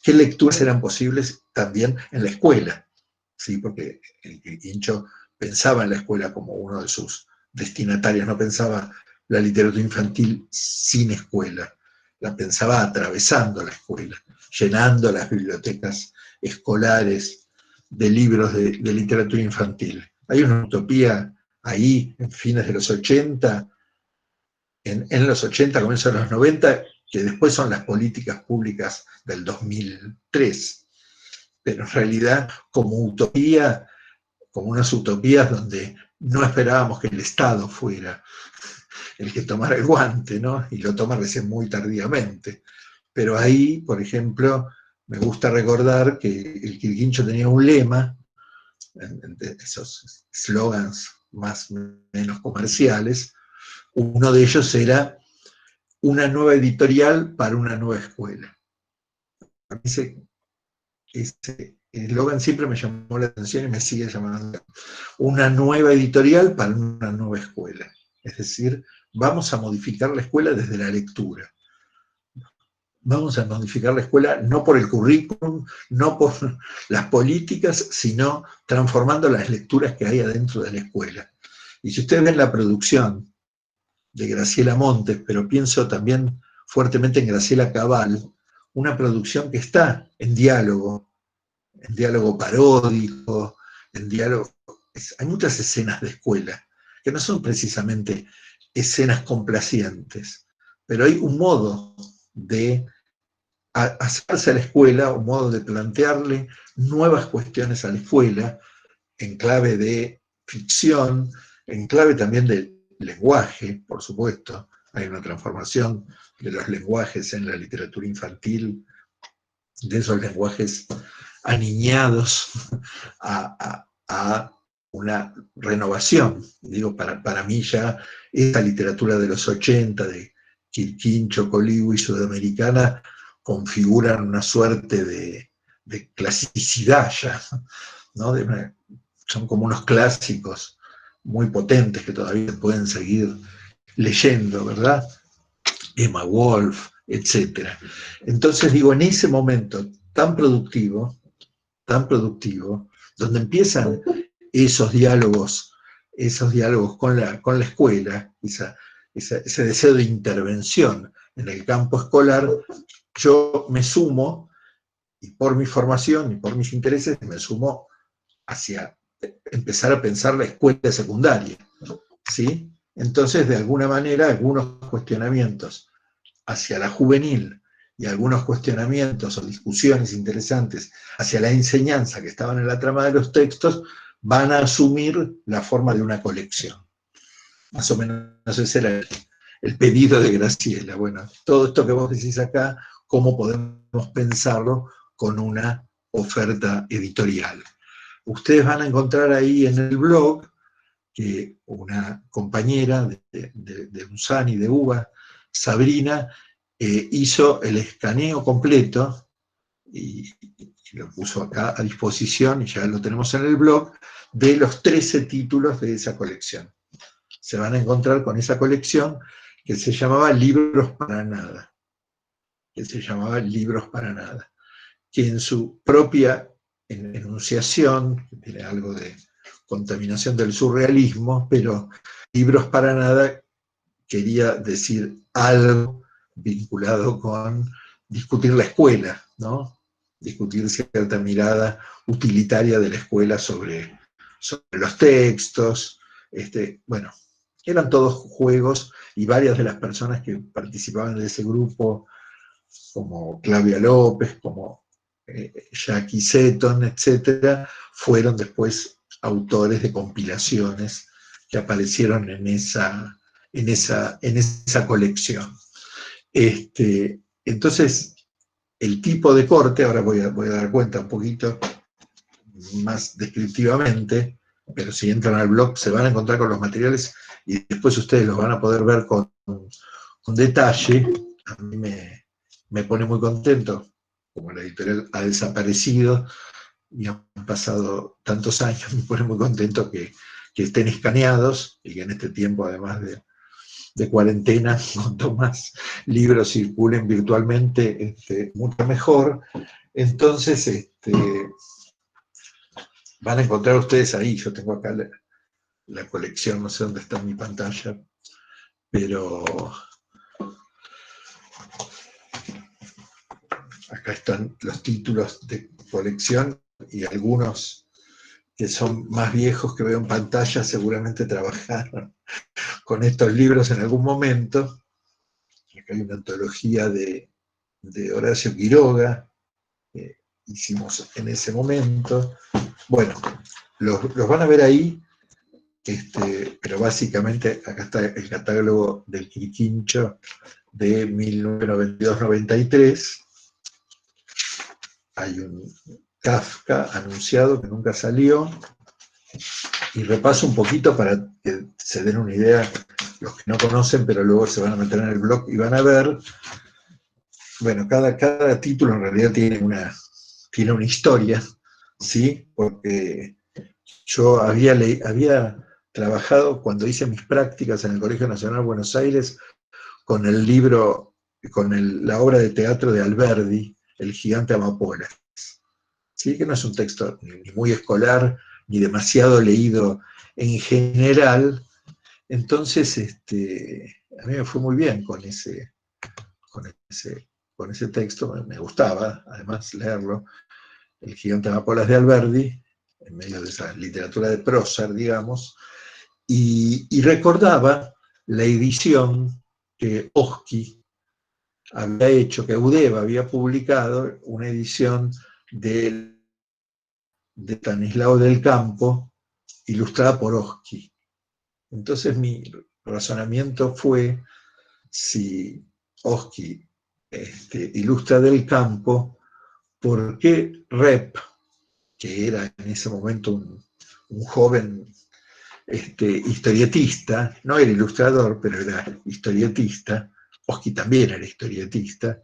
¿Qué lecturas eran posibles también en la escuela? ¿Sí? Porque el Quirquincho pensaba en la escuela como uno de sus destinatarios, no pensaba la literatura infantil sin escuela, la pensaba atravesando la escuela, llenando las bibliotecas escolares de libros de literatura infantil. Hay una utopía ahí, en fines de los 80, en los 80, comienzos de los 90, que después son las políticas públicas del 2003, pero en realidad como utopía, como unas utopías donde no esperábamos que el Estado fuera el que tomara el guante, ¿no? Y lo toma recién muy tardíamente. Pero ahí, por ejemplo, me gusta recordar que el Quirquincho tenía un lema, esos slogans más o menos comerciales. Uno de ellos era una nueva editorial para una nueva escuela. Ese eslogan siempre me llamó la atención y me sigue llamando. Una nueva editorial para una nueva escuela. Es decir, vamos a modificar la escuela desde la lectura. Vamos a modificar la escuela no por el currículum, no por las políticas, sino transformando las lecturas que hay adentro de la escuela. Y si ustedes ven la producción de Graciela Montes, pero pienso también fuertemente en Graciela Cabal, una producción que está en diálogo paródico, en diálogo. Hay muchas escenas de escuela que no son precisamente escenas complacientes, pero hay un modo de acercarse a la escuela, un modo de plantearle nuevas cuestiones a la escuela, en clave de ficción, en clave también del lenguaje, por supuesto. Hay una transformación de los lenguajes en la literatura infantil, de esos lenguajes aniñados a una renovación. Digo, para mí ya esta literatura de los 80, de Quirquincho, Coligüe y Sudamericana, configuran una suerte de clasicidad ya, ¿no? Son como unos clásicos muy potentes que todavía se pueden seguir leyendo, ¿verdad? Emma Wolf, etc. Entonces digo, en ese momento tan productivo, donde empiezan esos diálogos con la escuela, ese deseo de intervención en el campo escolar, yo me sumo, y por mi formación y por mis intereses, me sumo hacia empezar a pensar la escuela secundaria, ¿sí? Entonces, de alguna manera, algunos cuestionamientos hacia la juvenil y algunos cuestionamientos o discusiones interesantes hacia la enseñanza que estaban en la trama de los textos van a asumir la forma de una colección. Más o menos ese era el pedido de Graciela. Bueno, todo esto que vos decís acá, ¿cómo podemos pensarlo con una oferta editorial? Ustedes van a encontrar ahí en el blog que una compañera de UNSANI, de UBA, Sabrina, hizo el escaneo completo y lo puso acá a disposición, y ya lo tenemos en el blog, de los 13 títulos de esa colección. Se van a encontrar con esa colección que se llamaba Libros para Nada, que en su propia enunciación, que tiene algo de contaminación del surrealismo, pero Libros para Nada quería decir algo vinculado con discutir la escuela, ¿no? Discutir cierta mirada utilitaria de la escuela sobre los textos. Bueno, eran todos juegos, y varias de las personas que participaban de ese grupo, como Claudia López, como Jackie Seton, etc., fueron después autores de compilaciones que aparecieron en esa colección. Entonces, el tipo de corte, ahora voy a dar cuenta un poquito más descriptivamente, pero si entran al blog se van a encontrar con los materiales y después ustedes los van a poder ver con detalle. A mí me pone muy contento, como la editorial ha desaparecido y han pasado tantos años, me pone muy contento que estén escaneados y que en este tiempo, además de cuarentena, cuanto más libros circulen virtualmente, mucho mejor. Entonces, van a encontrar ustedes ahí, yo tengo acá la colección, no sé dónde está en mi pantalla, pero acá están los títulos de colección y algunos que son más viejos que veo en pantalla seguramente trabajaron con estos libros en algún momento. Acá hay una antología de Horacio Quiroga, que hicimos en ese momento. Bueno, los van a ver ahí, pero básicamente acá está el catálogo del Quirquincho de 1992-93. Hay un Kafka anunciado que nunca salió, y repaso un poquito para que se den una idea los que no conocen, pero luego se van a meter en el blog y van a ver. Bueno, cada título en realidad tiene una historia, ¿sí? Porque yo había trabajado cuando hice mis prácticas en el Colegio Nacional de Buenos Aires con el libro, con la obra de teatro de Alberdi, El gigante Amapolas, ¿sí? Que no es un texto ni muy escolar, ni demasiado leído en general. Entonces, a mí me fue muy bien con ese texto, me gustaba además leerlo, El gigante Amapolas de Alberdi, en medio de esa literatura de prócer, digamos, y recordaba la edición que Oski había hecho, que Eudeva había publicado, una edición de Stanislao del Campo, ilustrada por Oski. Entonces mi razonamiento fue, si Oski ilustra del Campo, ¿por qué Rep, que era en ese momento un joven historietista, no era ilustrador, pero era historietista, Oski también era historietista,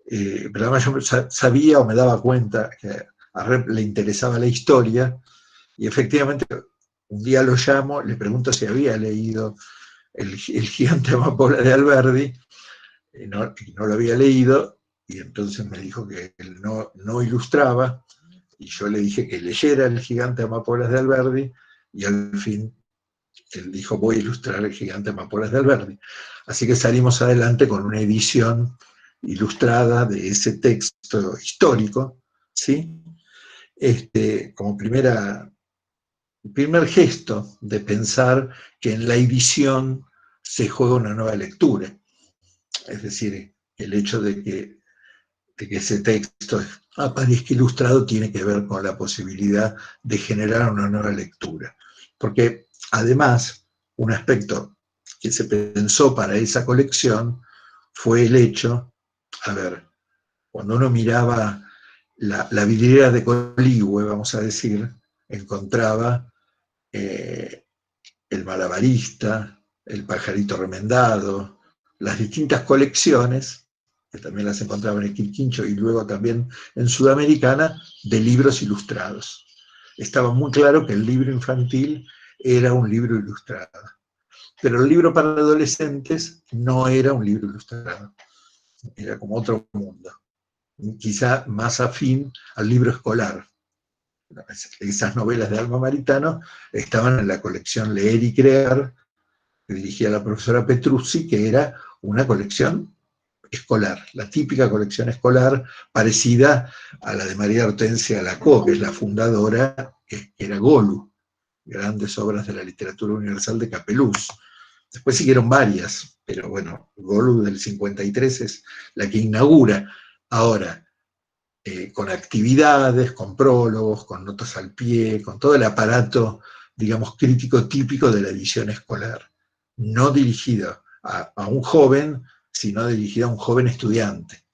pero además yo sabía o me daba cuenta que a Rep le interesaba la historia, y efectivamente un día lo llamo, le pregunto si había leído el gigante Amapola de Alberdi, y no lo había leído, y entonces me dijo que él no ilustraba, y yo le dije que leyera El gigante Amapolas de Alberdi, y al fin él dijo, voy a ilustrar El gigante Amapolas de Alberdi. Así que salimos adelante con una edición ilustrada de ese texto histórico, ¿sí? Como primer gesto de pensar que en la edición se juega una nueva lectura. Es decir, el hecho de que ese texto aparezca ilustrado tiene que ver con la posibilidad de generar una nueva lectura. Porque además, un aspecto que se pensó para esa colección fue el hecho, a ver, cuando uno miraba la vidriera de Coligüe, vamos a decir, encontraba El malabarista, El pajarito remendado, las distintas colecciones, que también las encontraba en el Quirquincho y luego también en Sudamericana, de libros ilustrados. Estaba muy claro que el libro infantil era un libro ilustrado, pero el libro para adolescentes no era un libro ilustrado, era como otro mundo, quizá más afín al libro escolar. Esas novelas de Alma Maritano estaban en la colección Leer y Crear, que dirigía la profesora Petruzzi, que era una colección escolar, la típica colección escolar parecida a la de María Hortensia Lacó, que es la fundadora, que era Golu, grandes obras de la literatura universal de Capeluz. Después siguieron varias, pero bueno, Golu del 53 es la que inaugura. Ahora, con actividades, con prólogos, con notas al pie, con todo el aparato, digamos, crítico típico de la edición escolar. No dirigida a un joven, sino dirigida a un joven estudiante,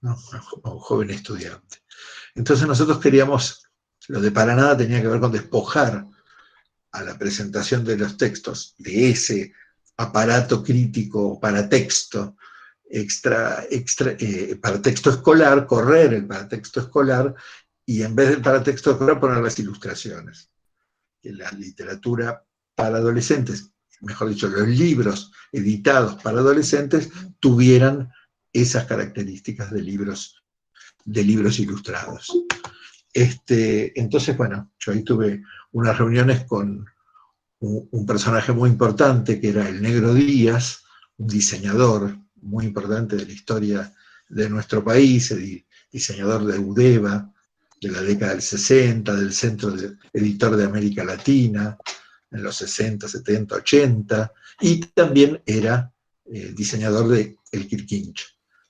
¿no? A un joven estudiante. Entonces nosotros queríamos Lo de para nada tenía que ver con despojar a la presentación de los textos de ese aparato crítico para texto, para texto escolar, correr el paratexto escolar, y en vez del paratexto escolar poner las ilustraciones. Que la literatura para adolescentes, mejor dicho, los libros editados para adolescentes, tuvieran esas características de libros ilustrados. Entonces, bueno, yo ahí tuve unas reuniones con un personaje muy importante, que era el Negro Díaz, un diseñador muy importante de la historia de nuestro país, diseñador de Udeva, de la década del 60, del Centro Editor de América Latina, en los 60, 70, 80, y también era diseñador de El Quirquincho,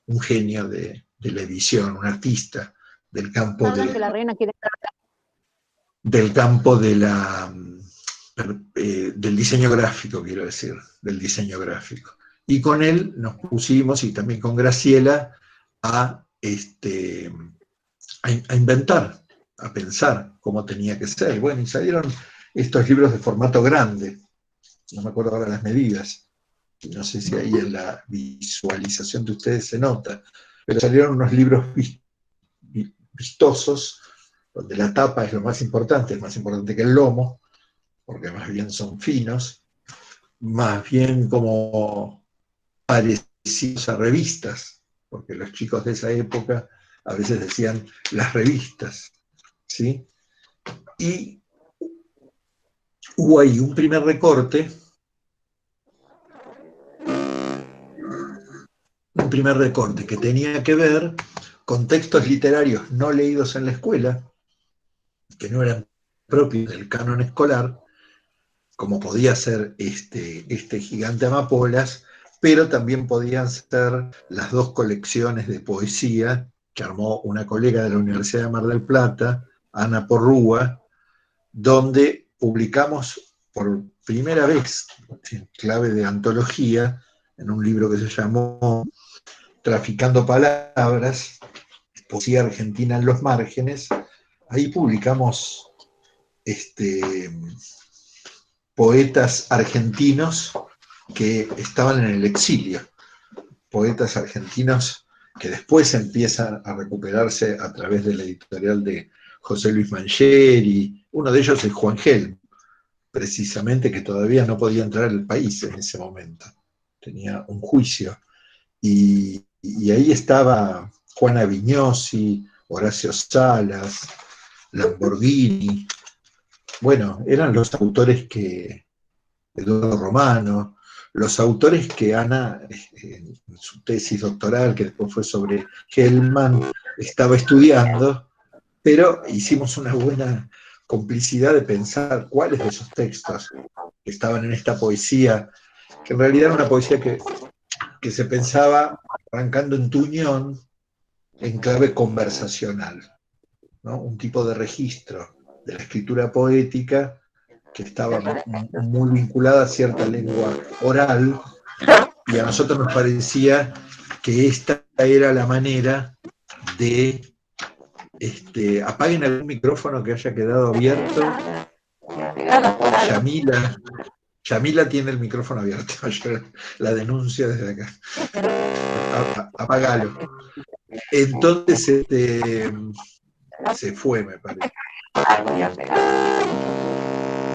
un genio de la edición, un artista del campo del campo de del diseño gráfico, quiero decir, del diseño gráfico. Y con él nos pusimos, y también con Graciela, a inventar, a pensar cómo tenía que ser. Bueno, y salieron estos libros de formato grande, no me acuerdo ahora las medidas, no sé si ahí en la visualización de ustedes se nota, pero salieron unos libros vistosos, donde la tapa es lo más importante, es más importante que el lomo, porque más bien son finos, más bien como parecidos a revistas, porque los chicos de esa época a veces decían las revistas, ¿sí? Y hubo ahí un primer recorte, que tenía que ver con textos literarios no leídos en la escuela, que no eran propios del canon escolar, como podía ser este Gigante Amapolas, pero también podían ser las dos colecciones de poesía que armó una colega de la Universidad de Mar del Plata, Ana Porrúa, donde publicamos por primera vez, en clave de antología, en un libro que se llamó Traficando Palabras, Poesía Argentina en los Márgenes. Ahí publicamos poetas argentinos que estaban en el exilio, poetas argentinos que después empiezan a recuperarse a través de la editorial de José Luis Mangieri. Uno de ellos es Juan Helm, precisamente, que todavía no podía entrar al país en ese momento, tenía un juicio, y ahí estaba Juana Vignosi, Horacio Salas, Lamborghini. Bueno, eran los autores Eduardo Romano, los autores que Ana, en su tesis doctoral, que después fue sobre Hellman, estaba estudiando, pero hicimos una buena complicidad de pensar cuáles de esos textos que estaban en esta poesía, que en realidad era una poesía que se pensaba arrancando en Tuñón, en clave conversacional, ¿no? Un tipo de registro de la escritura poética que estaba muy vinculada a cierta lengua oral, y a nosotros nos parecía que esta era la manera de... apaguen algún micrófono que haya quedado abierto. Yamila tiene el micrófono abierto, yo la denuncio desde acá. Apagalo. Entonces, se fue, me parece.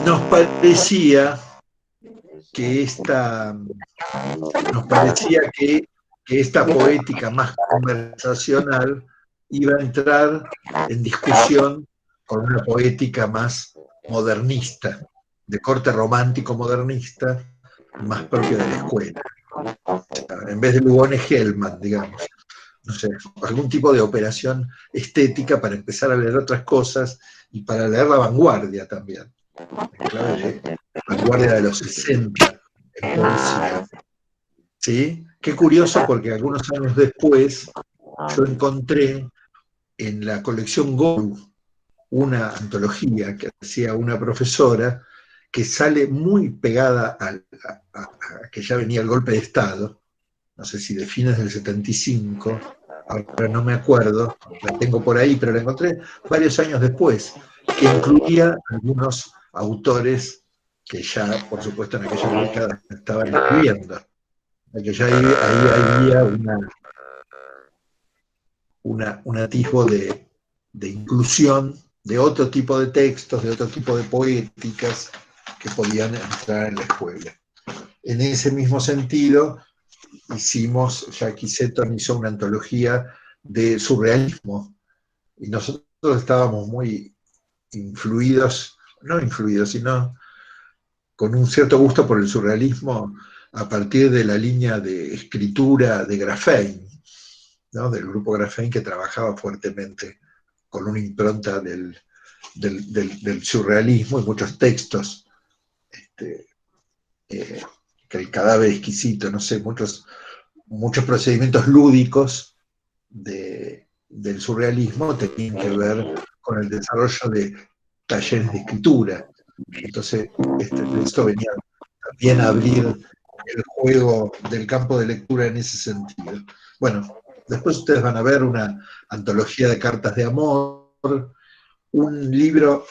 Nos parecía que esta poética más conversacional iba a entrar en discusión con una poética más modernista, de corte romántico modernista, más propia de la escuela. O sea, en vez de Lugones, Hellman, digamos. No sé, algún tipo de operación estética para empezar a leer otras cosas y para leer la vanguardia también. En clave de vanguardia de los 60, en poesía. ¿Sí? Qué curioso, porque algunos años después yo encontré en la colección Golu una antología que hacía una profesora que sale muy pegada a que ya venía el golpe de Estado, no sé si de fines del 75, ahora no me acuerdo, la tengo por ahí, pero la encontré varios años después, que incluía algunos autores que ya, por supuesto, en aquella década estaban escribiendo. Que ya ahí había un atisbo de inclusión de otro tipo de textos, de otro tipo de poéticas que podían entrar en la escuela. En ese mismo sentido, Jacques Seton hizo una antología de surrealismo, y nosotros estábamos muy influidos, no influidos, sino con un cierto gusto por el surrealismo a partir de la línea de escritura de Graphein, ¿no? Del grupo Graphein, que trabajaba fuertemente con una impronta del surrealismo y muchos textos, que el cadáver exquisito, no sé, muchos procedimientos lúdicos del surrealismo tenían que ver con el desarrollo de talleres de escritura. Entonces, este texto venía también a abrir el juego del campo de lectura en ese sentido. Bueno, después ustedes van a ver una antología de cartas de amor, un libro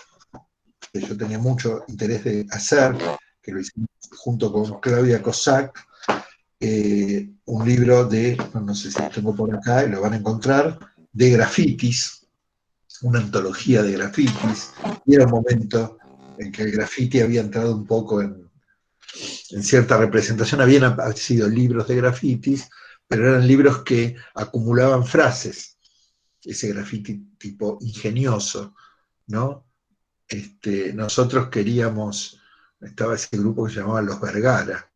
que yo tenía mucho interés de hacer, que lo hicimos junto con Claudia Cossack, un libro de, no sé si lo tengo por acá, y lo van a encontrar, de grafitis, una antología de grafitis, y era un momento en que el graffiti había entrado un poco en cierta representación. Habían aparecido libros de grafitis, pero eran libros que acumulaban frases, ese graffiti tipo ingenioso, ¿no? Nosotros queríamos, estaba ese grupo que se llamaba Los Vergara,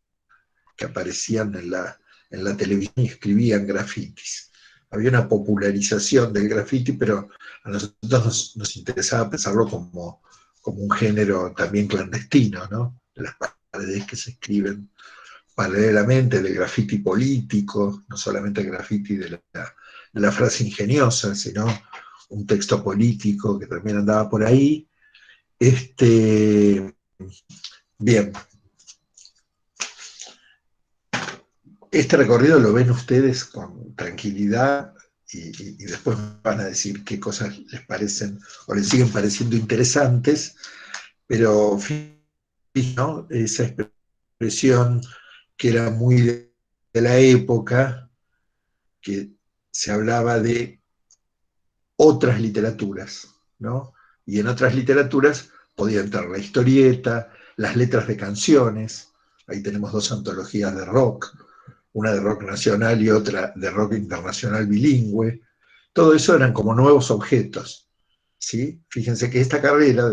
que aparecían en la televisión y escribían grafitis. Había una popularización del graffiti, pero a nosotros nos interesaba pensarlo como un género también clandestino, ¿no? Las paredes que se escriben paralelamente, del graffiti político, no solamente el graffiti de la frase ingeniosa, sino un texto político que también andaba por ahí. Bien, este recorrido lo ven ustedes con tranquilidad y después van a decir qué cosas les parecen o les siguen pareciendo interesantes, pero ¿no? Esa expresión que era muy de la época, que se hablaba de otras literaturas, ¿no? Y en otras literaturas podía entrar la historieta, las letras de canciones. Ahí tenemos dos antologías de rock, una de rock nacional y otra de rock internacional bilingüe. Todo eso eran como nuevos objetos, ¿sí? Fíjense que esta carrera,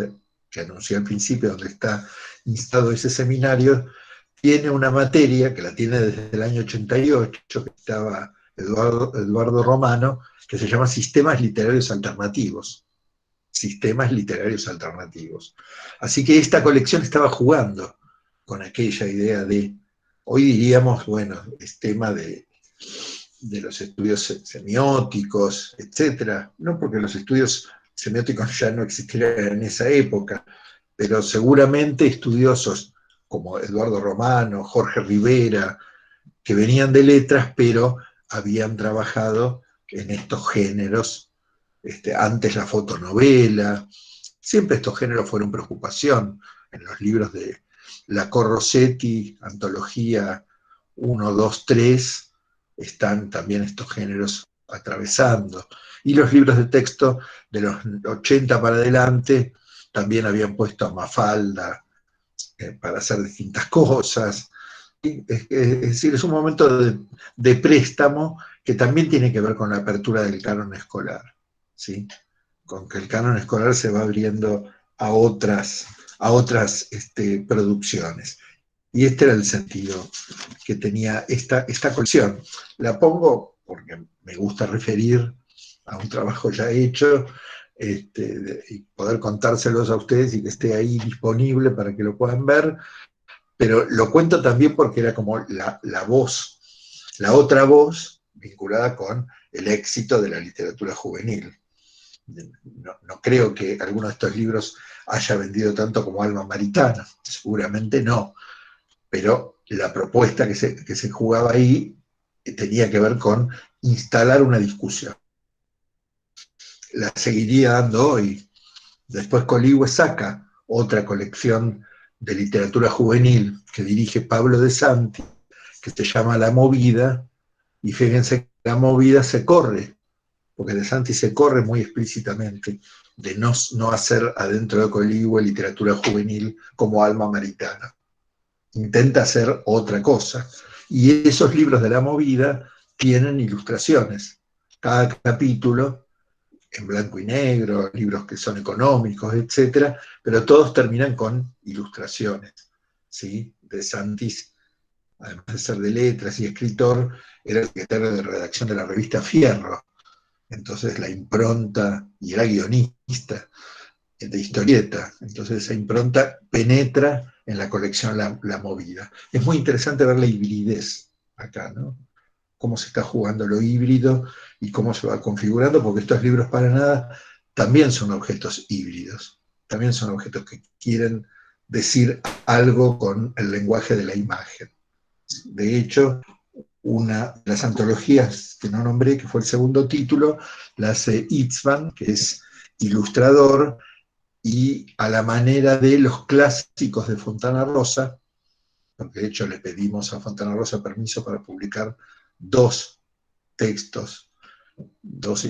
que anuncié al principio, donde está instado ese seminario, tiene una materia que la tiene desde el año 88, que estaba Eduardo Romano, que se llama Sistemas Literarios Alternativos. Sistemas Literarios Alternativos. Así que esta colección estaba jugando con aquella idea de, hoy diríamos, bueno, es tema de los estudios semióticos, etc. No porque los estudios semióticos ya no existieran en esa época, pero seguramente estudiosos como Eduardo Romano, Jorge Rivera, que venían de letras, pero habían trabajado en estos géneros, antes la fotonovela, siempre estos géneros fueron preocupación. En los libros de Lacor Rossetti, antología 1, 2, 3, están también estos géneros atravesando. Y los libros de texto de los 80 para adelante también habían puesto a Mafalda para hacer distintas cosas. Es decir, es un momento de préstamo que también tiene que ver con la apertura del canon escolar, ¿sí? Con que el canon escolar se va abriendo a otras producciones. Y este era el sentido que tenía esta colección. La pongo porque me gusta referir a un trabajo ya hecho, y poder contárselos a ustedes y que esté ahí disponible para que lo puedan ver, pero lo cuento también porque era como la voz, la otra voz vinculada con el éxito de la literatura juvenil. No creo que alguno de estos libros haya vendido tanto como Alma Maritana, seguramente no, pero la propuesta que se jugaba ahí tenía que ver con instalar una discusión. La seguiría dando hoy, Después Coligüe saca otra colección de literatura juvenil que dirige Pablo De Santi, que se llama La Movida, y fíjense que La Movida se corre, porque De Santi se corre muy explícitamente de no hacer adentro de Coligüe literatura juvenil como Alma Maritana. Intenta hacer otra cosa. Y esos libros de La Movida tienen ilustraciones. Cada capítulo en blanco y negro, libros que son económicos, etcétera, pero todos terminan con ilustraciones, ¿sí? De Santis, además de ser de letras y escritor, era el secretario de redacción de la revista Fierro, entonces la impronta, y era guionista de historieta, entonces esa impronta penetra en la colección La Movida. Es muy interesante ver la hibridez acá, ¿no? Cómo se está jugando lo híbrido y cómo se va configurando, porque estos libros para nada también son objetos híbridos, también son objetos que quieren decir algo con el lenguaje de la imagen. De hecho, una de las antologías que no nombré, que fue el segundo título, la hace Itzvan, que es ilustrador, y a la manera de los clásicos de Fontana Rosa, porque de hecho le pedimos a Fontana Rosa permiso para publicar 2 textos, 2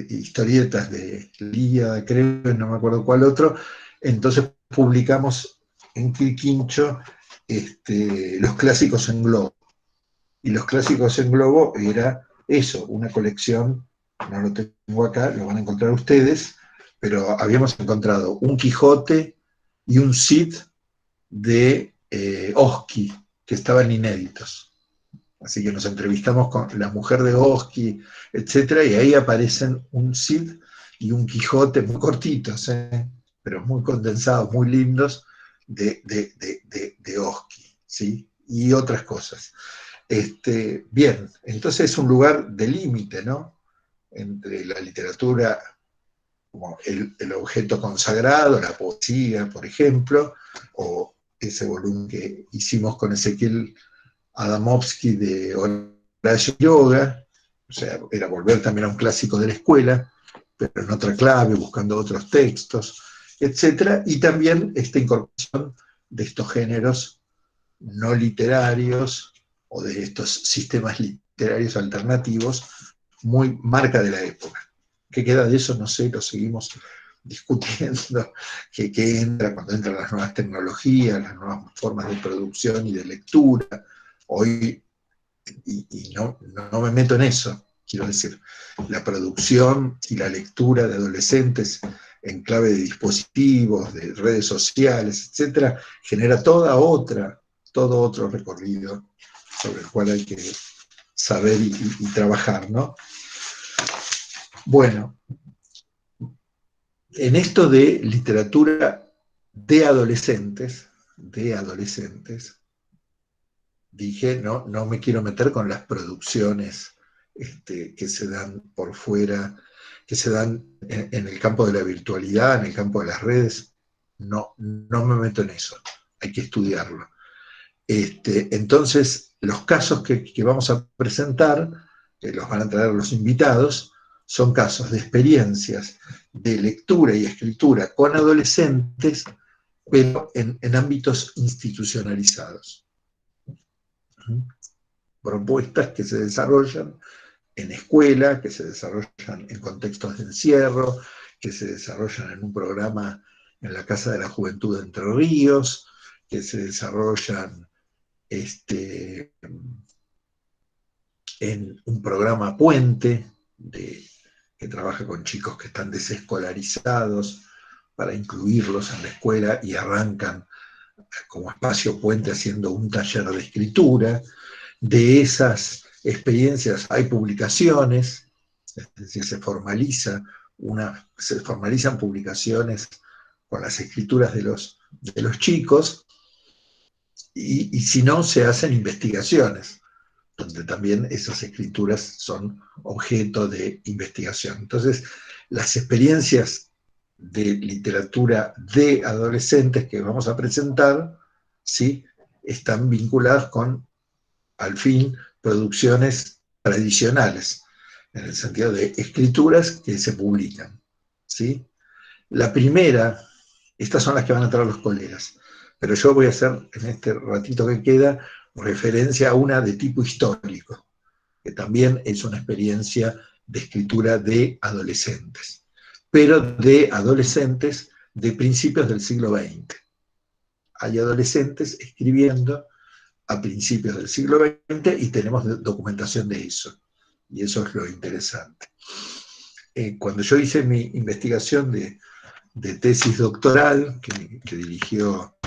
historietas de Lía, creo, no me acuerdo cuál otro, entonces publicamos en Quirquincho los clásicos en globo. Y los clásicos en globo era eso, una colección, no lo tengo acá, lo van a encontrar ustedes, pero habíamos encontrado un Quijote y un Cid de Oski, que estaban inéditos. Así que nos entrevistamos con la mujer de Oski, etcétera, y ahí aparecen un Cid y un Quijote muy cortitos, pero muy condensados, muy lindos, de Oski, ¿sí? Y otras cosas. Bien, entonces es un lugar de límite, ¿no? Entre la literatura como el objeto consagrado, la poesía, por ejemplo, o ese volumen que hicimos con Ezequiel Adamovsky de Horacio Yoga, o sea, era volver también a un clásico de la escuela, pero en otra clave, buscando otros textos, etcétera, y también esta incorporación de estos géneros no literarios o de estos sistemas literarios alternativos, muy marca de la época. ¿Qué queda de eso? No sé, lo seguimos discutiendo, que entra cuando entran las nuevas tecnologías, las nuevas formas de producción y de lectura. Hoy, y no me meto en eso, quiero decir, la producción y la lectura de adolescentes en clave de dispositivos, de redes sociales, etcétera, genera todo otro recorrido sobre el cual hay que saber y trabajar, ¿no? Bueno, en esto de literatura de adolescentes, dije, no me quiero meter con las producciones que se dan por fuera, que se dan en el campo de la virtualidad, en el campo de las redes. No me meto en eso, hay que estudiarlo. Entonces, los casos que vamos a presentar, que los van a traer los invitados, son casos de experiencias de lectura y escritura con adolescentes, pero en ámbitos institucionalizados. Propuestas que se desarrollan en escuela, que se desarrollan en contextos de encierro, que se desarrollan en un programa en la Casa de la Juventud de Entre Ríos, que se desarrollan en un programa puente que trabaja con chicos que están desescolarizados para incluirlos en la escuela y arrancan como espacio puente haciendo un taller de escritura. De esas experiencias hay publicaciones, es decir, se formalizan publicaciones con las escrituras de los chicos, y si no, se hacen investigaciones, donde también esas escrituras son objeto de investigación. Entonces, las experiencias de literatura de adolescentes que vamos a presentar, ¿sí?, están vinculadas con, al fin, producciones tradicionales, en el sentido de escrituras que se publican, ¿sí? La primera, estas son las que van a traer los colegas, pero yo voy a hacer en este ratito que queda referencia a una de tipo histórico, que también es una experiencia de escritura de adolescentes, pero de adolescentes de principios del siglo XX. Hay adolescentes escribiendo a principios del siglo XX y tenemos documentación de eso. Y eso es lo interesante. Cuando yo hice mi investigación de tesis doctoral, que dirigió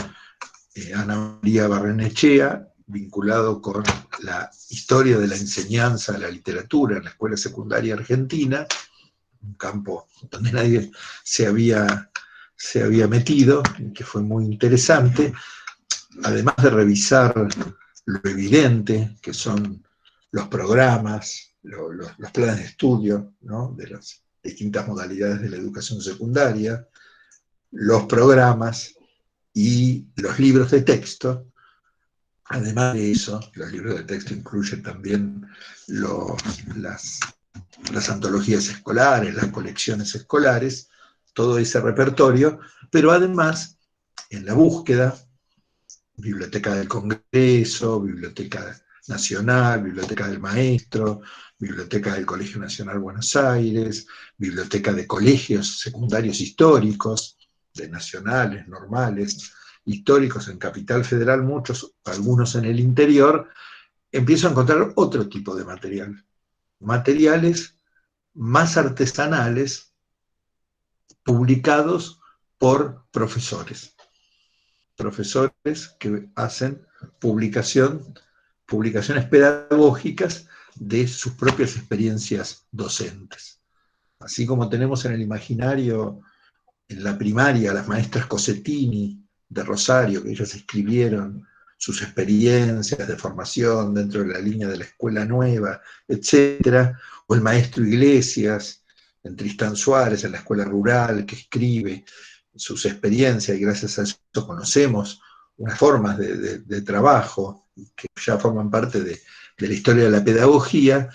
Ana María Barrenechea, vinculado con la historia de la enseñanza de la literatura en la escuela secundaria argentina, un campo donde nadie se había metido, y que fue muy interesante, además de revisar lo evidente que son los programas, los planes de estudio, ¿no?, de las distintas modalidades de la educación secundaria, los programas y los libros de texto. Además de eso, los libros de texto incluyen también las antologías escolares, las colecciones escolares, todo ese repertorio, pero además, en la búsqueda, Biblioteca del Congreso, Biblioteca Nacional, Biblioteca del Maestro, Biblioteca del Colegio Nacional Buenos Aires, Biblioteca de colegios secundarios históricos, de nacionales, normales, históricos en Capital Federal, muchos, algunos en el interior, empiezo a encontrar otro tipo de material. Materiales más artesanales, publicados por profesores que hacen publicaciones pedagógicas de sus propias experiencias docentes. Así como tenemos en el imaginario, en la primaria, las maestras Cosettini de Rosario, que ellas escribieron sus experiencias de formación dentro de la línea de la escuela nueva, etcétera, o el maestro Iglesias en Tristán Suárez, en la escuela rural, que escribe sus experiencias, y gracias a eso conocemos unas formas de trabajo que ya forman parte de la historia de la pedagogía.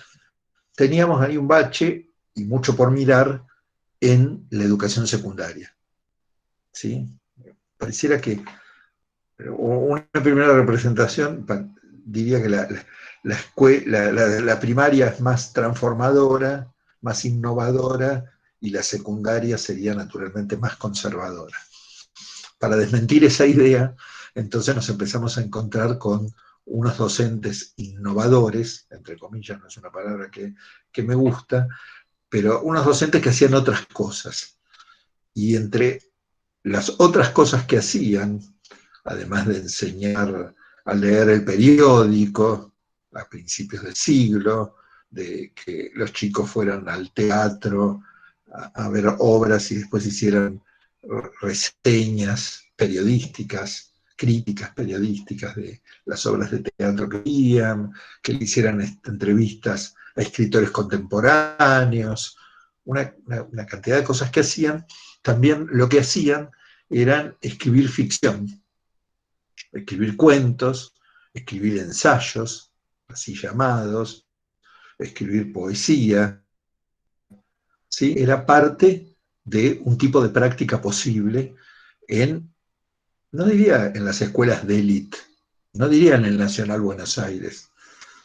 Teníamos ahí un bache y mucho por mirar en la educación secundaria, ¿sí? Pareciera que una primera representación, diría que la primaria es más transformadora, más innovadora, y la secundaria sería naturalmente más conservadora. Para desmentir esa idea, entonces nos empezamos a encontrar con unos docentes innovadores, entre comillas, no es una palabra que me gusta, pero unos docentes que hacían otras cosas. Y entre las otras cosas que hacían, además de enseñar a leer el periódico a principios del siglo, de que los chicos fueran al teatro a ver obras y después hicieran reseñas periodísticas, críticas periodísticas de las obras de teatro que veían, que le hicieran entrevistas a escritores contemporáneos, una cantidad de cosas que hacían. También lo que hacían eran escribir ficción, escribir cuentos, escribir ensayos, así llamados, escribir poesía, ¿sí? Era parte de un tipo de práctica posible no diría en las escuelas de élite, no diría en el Nacional Buenos Aires,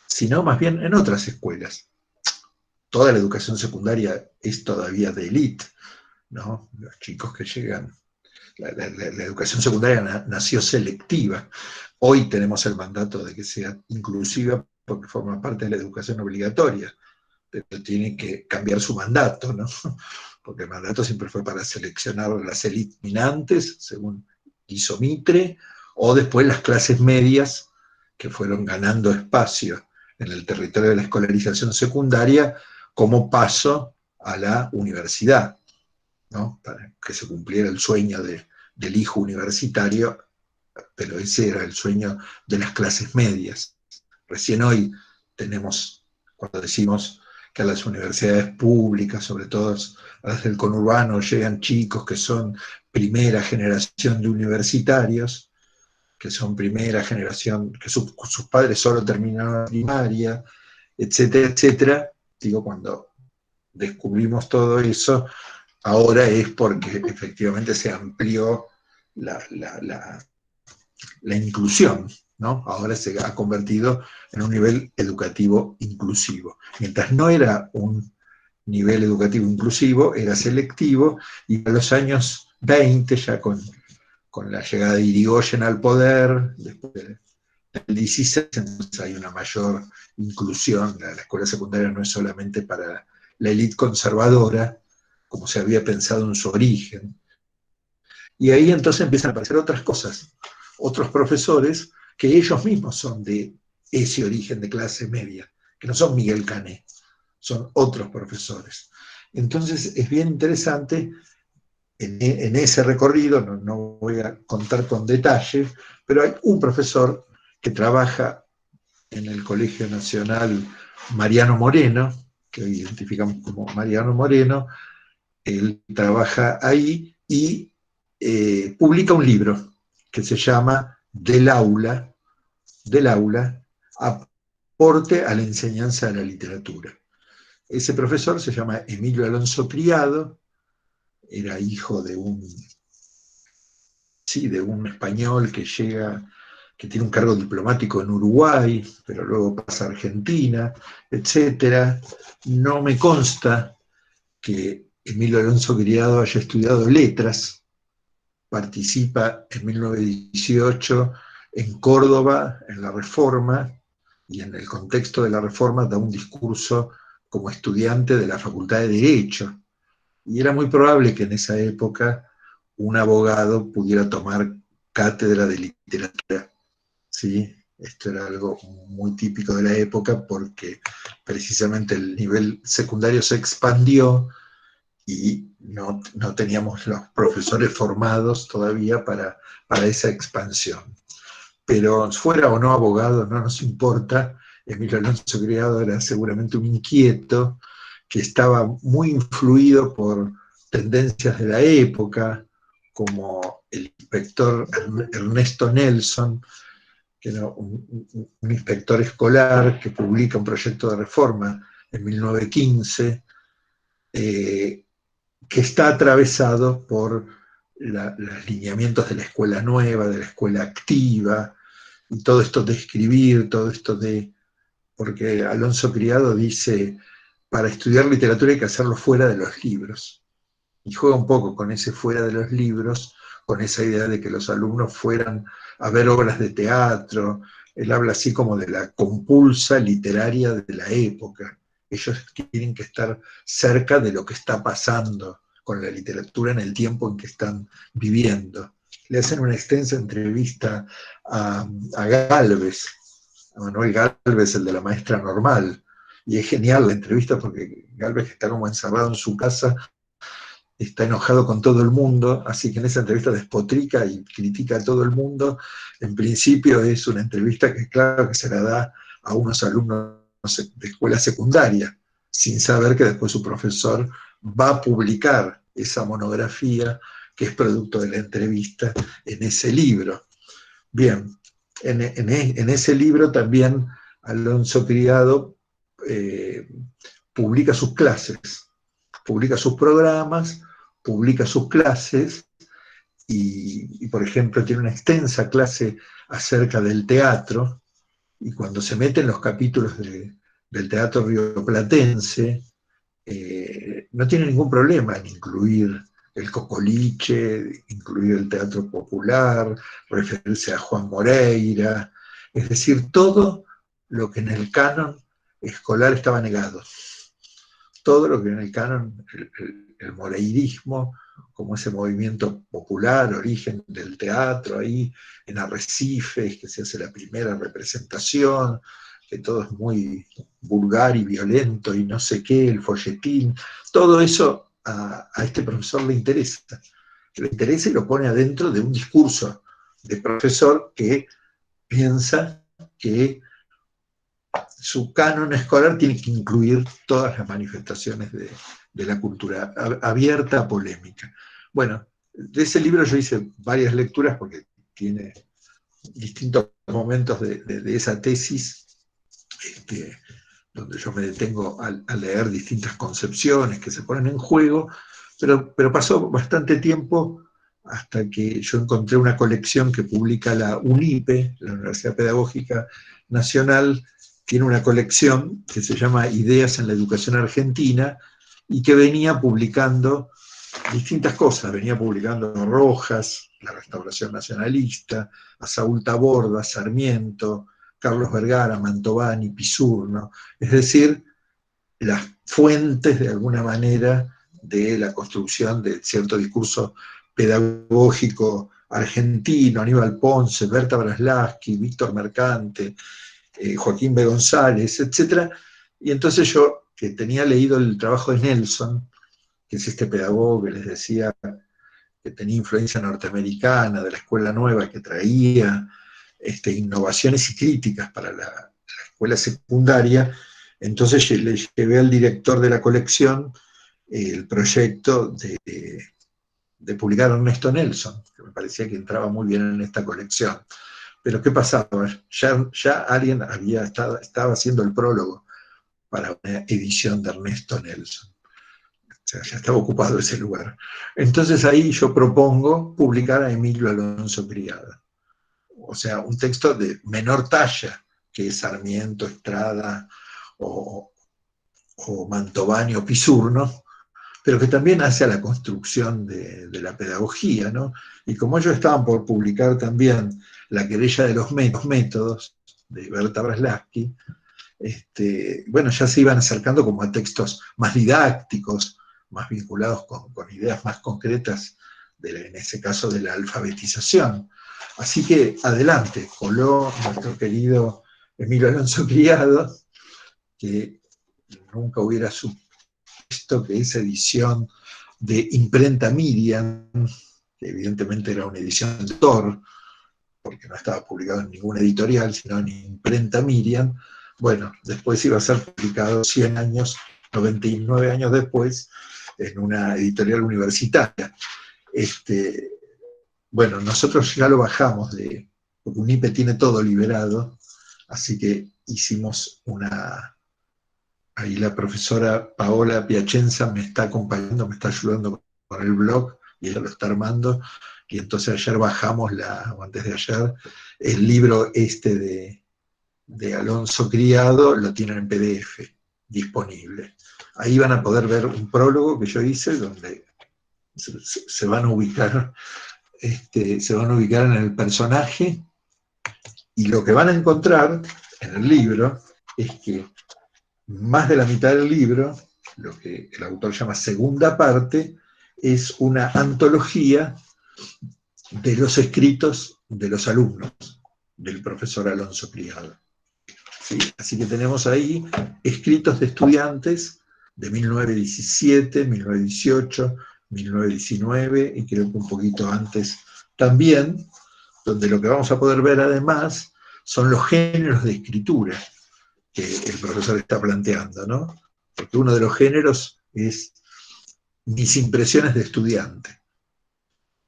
sino más bien en otras escuelas. Toda la educación secundaria es todavía de élite, ¿no? Los chicos que llegan, la educación secundaria nació selectiva. Hoy tenemos el mandato de que sea inclusiva porque forma parte de la educación obligatoria, pero tiene que cambiar su mandato, ¿no? Porque el mandato siempre fue para seleccionar las élites dominantes, según hizo Mitre, o después las clases medias que fueron ganando espacio en el territorio de la escolarización secundaria como paso a la universidad, ¿no? Para que se cumpliera el sueño del hijo universitario, pero ese era el sueño de las clases medias. Recién hoy tenemos, cuando decimos que a las universidades públicas, sobre todo a las del conurbano, llegan chicos que son primera generación de universitarios, que son primera generación, que sus padres solo terminaron la primaria, etcétera, etcétera. Digo, cuando descubrimos todo eso, Ahora es porque efectivamente se amplió la, la- la- la inclusión, ¿no? Ahora se ha convertido en un nivel educativo inclusivo. Mientras no era un nivel educativo inclusivo, era selectivo, y a los años 20, ya con la llegada de Irigoyen al poder, después del 16, entonces hay una mayor inclusión. La escuela secundaria no es solamente para la élite conservadora, como se había pensado en su origen. Y ahí entonces empiezan a aparecer otras cosas, otros profesores que ellos mismos son de ese origen de clase media, que no son Miguel Cané, son otros profesores. Entonces es bien interesante en ese recorrido, no voy a contar con detalle, pero hay un profesor que trabaja en el Colegio Nacional Mariano Moreno, que hoy identificamos como Mariano Moreno. Él trabaja ahí y publica un libro que se llama del aula, aporte a la enseñanza de la literatura. Ese profesor se llama Emilio Alonso Criado, era hijo de un español que llega, que tiene un cargo diplomático en Uruguay, pero luego pasa a Argentina, etc. No me consta que Emilio Alonso Criado haya estudiado letras. Participa en 1918 en Córdoba, en la Reforma, y en el contexto de la Reforma da un discurso como estudiante de la Facultad de Derecho. Y era muy probable que en esa época un abogado pudiera tomar cátedra de literatura, ¿sí? Esto era algo muy típico de la época porque precisamente el nivel secundario se expandió y no teníamos los profesores formados todavía para esa expansión. Pero fuera o no abogado, no nos importa. Emilio Alonso Criado era seguramente un inquieto que estaba muy influido por tendencias de la época, como el inspector Ernesto Nelson, que era un inspector escolar que publica un proyecto de reforma en 1915, que está atravesado por los lineamientos de la escuela nueva, de la escuela activa, y todo esto de escribir, todo esto de... Porque Alonso Criado dice, para estudiar literatura hay que hacerlo fuera de los libros. Y juega un poco con ese fuera de los libros, con esa idea de que los alumnos fueran a ver obras de teatro. Él habla así como de la compulsa literaria de la época. Ellos tienen que estar cerca de lo que está pasando con la literatura en el tiempo en que están viviendo. Le hacen una extensa entrevista a Gálvez, a Manuel Gálvez, el de la maestra normal, y es genial la entrevista porque Gálvez está como encerrado en su casa, está enojado con todo el mundo, así que en esa entrevista despotrica y critica a todo el mundo. En principio es una entrevista que claro que se la da a unos alumnos de escuela secundaria, sin saber que después su profesor va a publicar esa monografía que es producto de la entrevista en ese libro. Bien, en ese libro también Alonso Criado eh, publica sus clases, publica sus programas, publica sus clases por ejemplo, tiene una extensa clase acerca del teatro, y cuando se mete en los capítulos del teatro rioplatense, no tiene ningún problema en incluir el cocoliche, incluir el teatro popular, referirse a Juan Moreira, es decir, todo lo que en el canon escolar estaba negado, todo lo que en el canon, el moreirismo, como ese movimiento popular, origen del teatro ahí en Arrecifes, que se hace la primera representación, que todo es muy vulgar y violento y no sé qué, el folletín, todo eso a este profesor le interesa. Le interesa y lo pone adentro de un discurso de profesor que piensa que su canon escolar tiene que incluir todas las manifestaciones de la cultura, abierta a polémica. Bueno, de ese libro yo hice varias lecturas porque tiene distintos momentos de esa tesis, donde yo me detengo a leer distintas concepciones que se ponen en juego, pero pasó bastante tiempo hasta que yo encontré una colección que publica la UNIPE, la Universidad Pedagógica Nacional, tiene una colección que se llama Ideas en la Educación Argentina y que venía publicando distintas cosas. Venía publicando Rojas, la Restauración Nacionalista, a Saúl Taborda, Sarmiento, Carlos Vergara, Mantovani, Pisurno, es decir, las fuentes de alguna manera de la construcción de cierto discurso pedagógico argentino, Aníbal Ponce, Berta Braslavsky, Víctor Mercante, Joaquín B. González, etc. Y entonces yo, que tenía leído el trabajo de Nelson, que es este pedagogo que les decía que tenía influencia norteamericana, de la escuela nueva, que traía innovaciones y críticas para la escuela secundaria, entonces le llevé al director de la colección el proyecto de publicar a Ernesto Nelson, que me parecía que entraba muy bien en esta colección. Pero ¿qué pasaba? Ya alguien estaba haciendo el prólogo para una edición de Ernesto Nelson. O sea, ya estaba ocupado ese lugar. Entonces ahí yo propongo publicar a Emilio Alonso Criado. O sea, un texto de menor talla que Sarmiento, Estrada o Mantovani o Pisurno, pero que también hace a la construcción de la pedagogía, ¿no? Y como ellos estaban por publicar también La querella de los métodos, de Berta Braslavsky, bueno, ya se iban acercando como a textos más didácticos, más vinculados con ideas más concretas, en ese caso de la alfabetización. Así que adelante, coló nuestro querido Emilio Alonso Criado, que nunca hubiera supuesto que esa edición de Imprenta Miriam, que evidentemente era una edición de autor, porque no estaba publicado en ninguna editorial, sino en Imprenta Miriam, bueno, después iba a ser publicado 100 años, 99 años después, en una editorial universitaria. Bueno, nosotros ya lo bajamos, porque UNIPE tiene todo liberado, así que hicimos ahí la profesora Paola Piacenza me está acompañando, me está ayudando con el blog, y ella lo está armando, y entonces ayer bajamos, o antes de ayer, el libro de Alonso Criado, lo tienen en PDF disponible. Ahí van a poder ver un prólogo que yo hice, donde se van a ubicar, se van a ubicar en el personaje, y lo que van a encontrar en el libro es que más de la mitad del libro, lo que el autor llama segunda parte, es una antología de los escritos de los alumnos del profesor Alonso Criado. ¿Sí? Así que tenemos ahí escritos de estudiantes de 1917, 1918, 1919 y creo que un poquito antes también, donde lo que vamos a poder ver además son los géneros de escritura que el profesor está planteando, ¿no? Porque uno de los géneros es mis impresiones de estudiante,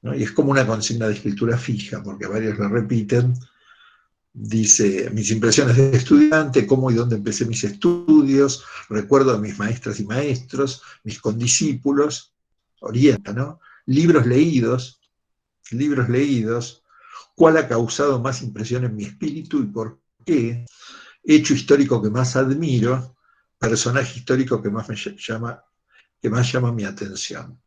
¿no? Y es como una consigna de escritura fija, porque varios lo repiten. Dice, mis impresiones de estudiante, cómo y dónde empecé mis estudios, recuerdo a mis maestras y maestros, mis condiscípulos, orienta, ¿no? Libros leídos, cuál ha causado más impresión en mi espíritu y por qué, hecho histórico que más admiro, personaje histórico que más llama mi atención.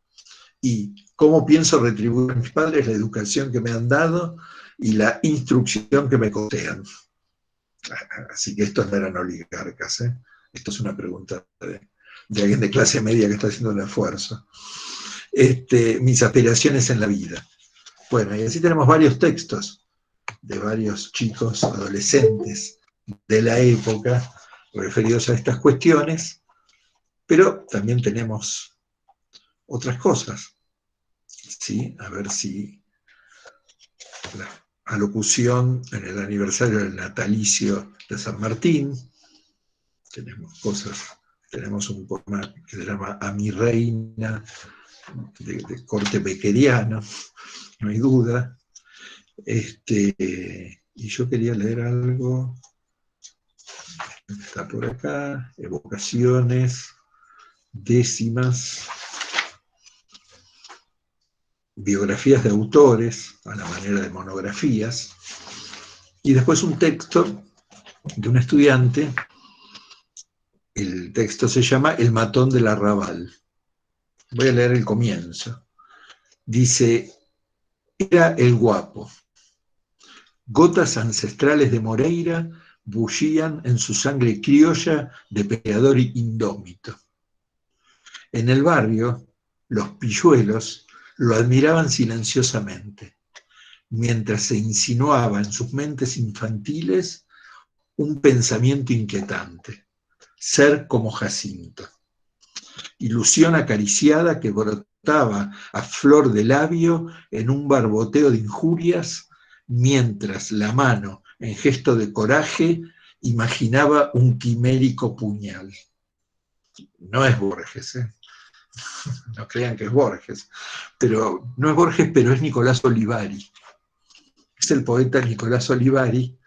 Y cómo pienso retribuir a mis padres la educación que me han dado y la instrucción que me costean. Así que estos no eran oligarcas, ¿eh? Esto es una pregunta de alguien de clase media que está haciendo un esfuerzo. Mis aspiraciones en la vida. Bueno, y así tenemos varios textos de varios chicos, adolescentes de la época, referidos a estas cuestiones, pero también tenemos otras cosas. ¿Sí? A ver si la alocución en el aniversario del natalicio de San Martín, tenemos cosas, tenemos un poema que se llama A mi reina, de corte beckeriano, no hay duda. Y yo quería leer algo, está por acá, evocaciones, décimas. biografías de autores, a la manera de monografías, y después un texto de un estudiante. El texto se llama El matón del arrabal. Voy a leer el comienzo. Dice: era el guapo. Gotas ancestrales de Moreira bullían en su sangre criolla de peleador indómito. En el barrio, los pilluelos lo admiraban silenciosamente, mientras se insinuaba en sus mentes infantiles un pensamiento inquietante: ser como Jacinto. Ilusión acariciada que brotaba a flor de labio en un barboteo de injurias, mientras la mano, en gesto de coraje, imaginaba un quimérico puñal. No es Borges, ¿eh? No crean que es Borges, pero no es Borges, pero es Nicolás Olivari. Es el poeta Nicolás Olivari,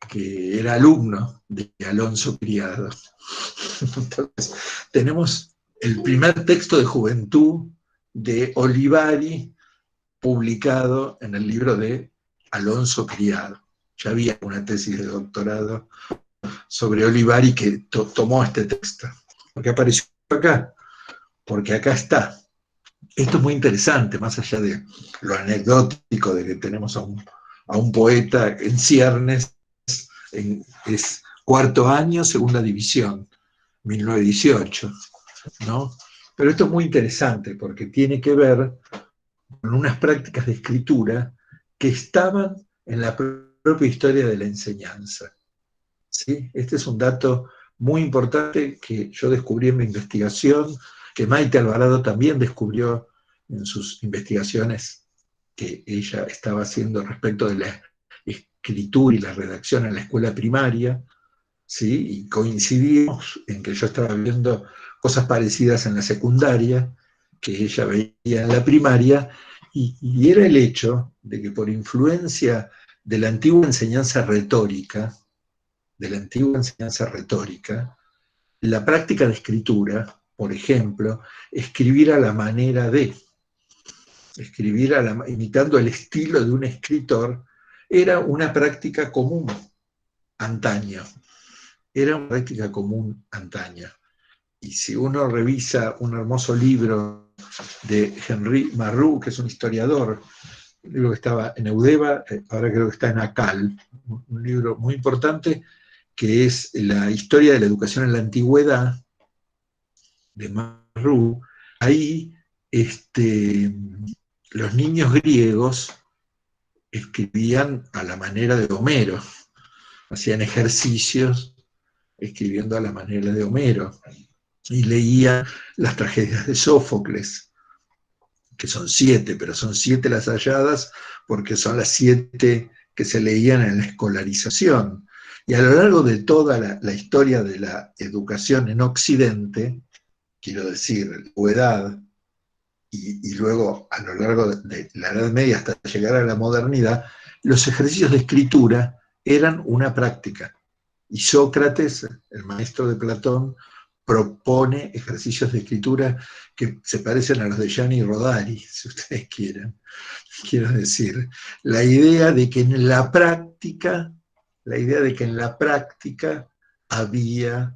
que era alumno de Alonso Criado. Entonces, tenemos el primer texto de juventud de Olivari publicado en el libro de Alonso Criado. Ya había una tesis de doctorado sobre Olivari que tomó este texto. ¿Por qué apareció acá? Porque acá está. Esto es muy interesante, más allá de lo anecdótico de que tenemos a un poeta en ciernes, es cuarto año, segunda división, 1918, ¿no? Pero esto es muy interesante porque tiene que ver con unas prácticas de escritura que estaban en la propia historia de la enseñanza, ¿sí? Este es un dato muy importante que yo descubrí en mi investigación, que Maite Alvarado también descubrió en sus investigaciones que ella estaba haciendo respecto de la escritura y la redacción en la escuela primaria, ¿sí? Y coincidimos en que yo estaba viendo cosas parecidas en la secundaria, que ella veía en la primaria, y era el hecho de que por influencia de la antigua enseñanza retórica, la práctica de escritura, por ejemplo, escribir a la manera de, imitando el estilo de un escritor, era una práctica común antaño. Era una práctica común antaña. Y si uno revisa un hermoso libro de Henri Marroux, que es un historiador, un libro que estaba en Eudeva, ahora creo que está en ACAL, un libro muy importante, que es la historia de la educación en la antigüedad, de Marroux. Ahí los niños griegos escribían a la manera de Homero, hacían ejercicios escribiendo a la manera de Homero, y leía las tragedias de Sófocles, que son 7, pero son 7 las halladas porque son las 7 que se leían en la escolarización. Y a lo largo de toda la historia de la educación en Occidente, quiero decir, la edad, y luego a lo largo de la Edad Media hasta llegar a la modernidad, los ejercicios de escritura eran una práctica. Y Sócrates, el maestro de Platón, propone ejercicios de escritura que se parecen a los de Gianni Rodari, si ustedes quieren. Quiero decir, la idea de que en la práctica había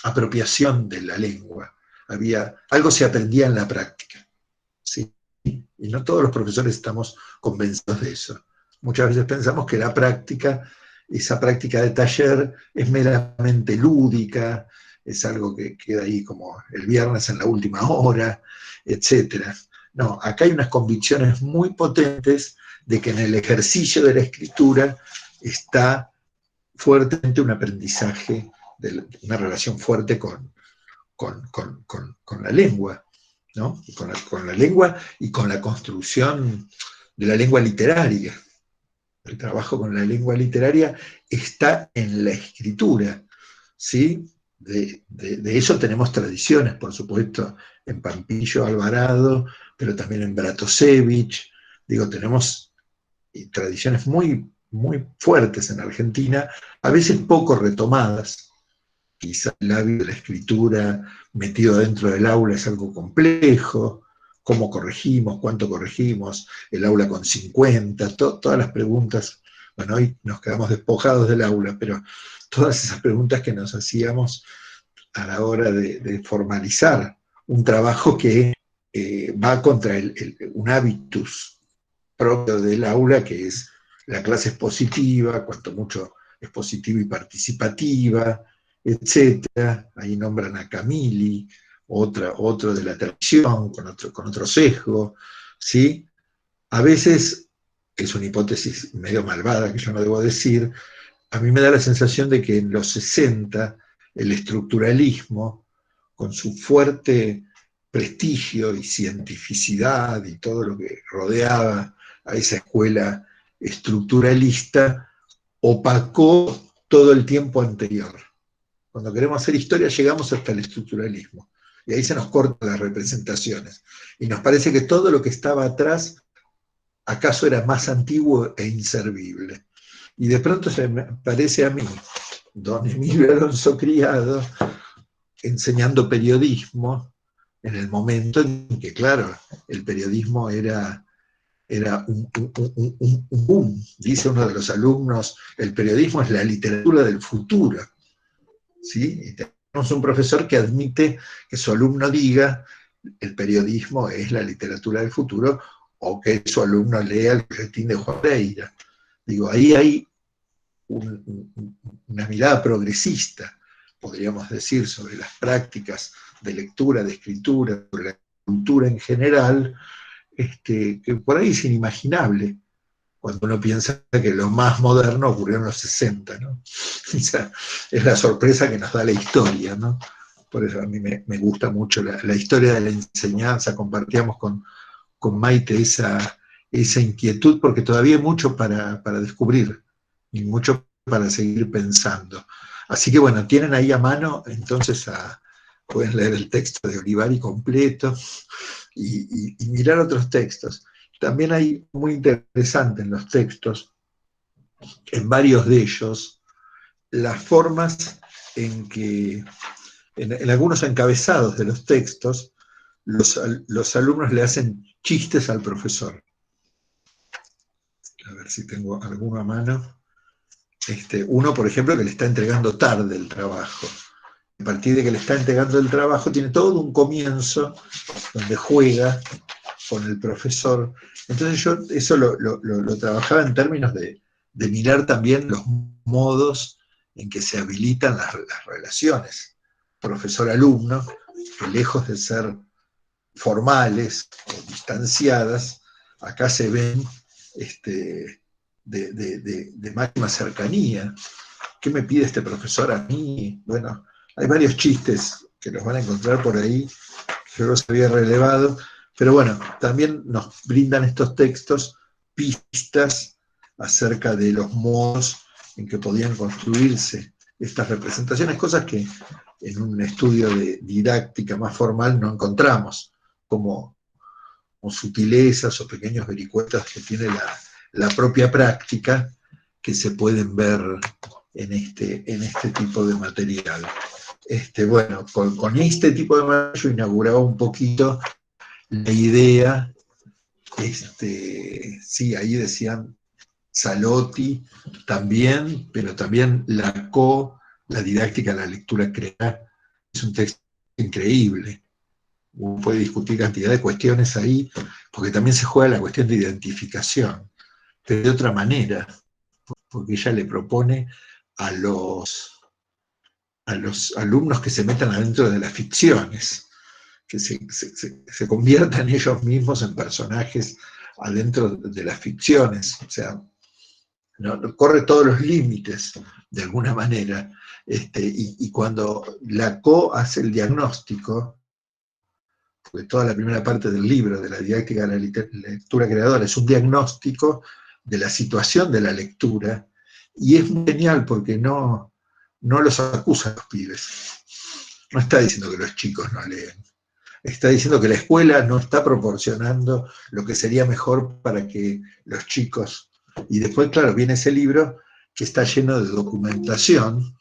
apropiación de la lengua, algo se aprendía en la práctica, ¿sí? Y no todos los profesores estamos convencidos de eso. Muchas veces pensamos que la práctica, esa práctica de taller, es meramente lúdica, es algo que queda ahí como el viernes en la última hora, etc. No, acá hay unas convicciones muy potentes de que en el ejercicio de la escritura está fuertemente un aprendizaje, una relación fuerte con la lengua, ¿no? Con la lengua y con la construcción de la lengua literaria. El trabajo con la lengua literaria está en la escritura, ¿sí? De eso tenemos tradiciones, por supuesto, en Pampillo Alvarado, pero también en Bratosevich. Digo, tenemos tradiciones muy, muy fuertes en Argentina, a veces poco retomadas. Quizá el hábito de la escritura metido dentro del aula es algo complejo, cómo corregimos, cuánto corregimos, el aula con 50, todas las preguntas. Bueno, hoy nos quedamos despojados del aula, pero todas esas preguntas que nos hacíamos a la hora de formalizar un trabajo que va contra un hábitus propio del aula, que es la clase expositiva, cuanto mucho expositiva y participativa, etcétera. Ahí nombran a Camilli, otro de la televisión, con otro sesgo, ¿sí? A veces, es una hipótesis medio malvada que yo no debo decir, a mí me da la sensación de que en los 60 el estructuralismo, con su fuerte prestigio y cientificidad y todo lo que rodeaba a esa escuela estructuralista, opacó todo el tiempo anterior. Cuando queremos hacer historia llegamos hasta el estructuralismo y ahí se nos cortan las representaciones y nos parece que todo lo que estaba atrás acaso era más antiguo e inservible. Y de pronto se me parece a mí, don Emilio Alonso Criado, enseñando periodismo en el momento en que, claro, el periodismo era un boom. Dice uno de los alumnos, el periodismo es la literatura del futuro. ¿Sí? Y tenemos un profesor que admite que su alumno diga el periodismo es la literatura del futuro, o que su alumno lea el boletín de Juan Freire. Digo, ahí hay una mirada progresista, podríamos decir, sobre las prácticas de lectura, de escritura, sobre la cultura en general, que por ahí es inimaginable cuando uno piensa que lo más moderno ocurrió en los 60, ¿no? O sea, es la sorpresa que nos da la historia, ¿no? Por eso a mí me gusta mucho la historia de la enseñanza, compartíamos con Maite esa inquietud, porque todavía hay mucho para descubrir y mucho para seguir pensando. Así que bueno, tienen ahí a mano, entonces pueden leer el texto de Olivari completo y mirar otros textos. También hay muy interesante en los textos, en varios de ellos, las formas en que, en algunos encabezados de los textos, los alumnos le hacen chistes al profesor. A ver si tengo alguno a mano. Uno, por ejemplo, que le está entregando tarde el trabajo. A partir de que le está entregando el trabajo, tiene todo un comienzo donde juega con el profesor. Entonces yo eso lo trabajaba en términos de mirar también los modos en que se habilitan las relaciones profesor-alumno, que lejos de ser formales o distanciadas, acá se ven de máxima cercanía. ¿Qué me pide este profesor a mí? Bueno, hay varios chistes que los van a encontrar por ahí, que yo los había relevado, pero bueno, también nos brindan estos textos pistas acerca de los modos en que podían construirse estas representaciones, cosas que en un estudio de didáctica más formal no encontramos, como sutilezas o pequeños vericuetos que tiene la propia práctica, que se pueden ver en este tipo de material. Bueno, con este tipo de material yo inauguraba un poquito la idea, sí, ahí decían Salotti también, pero también Lacan, la didáctica de la lectura creada, es un texto increíble. Uno puede discutir cantidad de cuestiones ahí, porque también se juega la cuestión de identificación, pero de otra manera, porque ella le propone a los alumnos que se metan adentro de las ficciones, que se conviertan ellos mismos en personajes adentro de las ficciones, o sea, no corre todos los límites de alguna manera, y cuando Lacan hace el diagnóstico, porque toda la primera parte del libro de la didáctica de la lectura creadora es un diagnóstico de la situación de la lectura, y es muy genial porque no los acusa a los pibes. No está diciendo que los chicos no leen. Está diciendo que la escuela no está proporcionando lo que sería mejor para que los chicos... Y después, claro, viene ese libro que está lleno de documentación,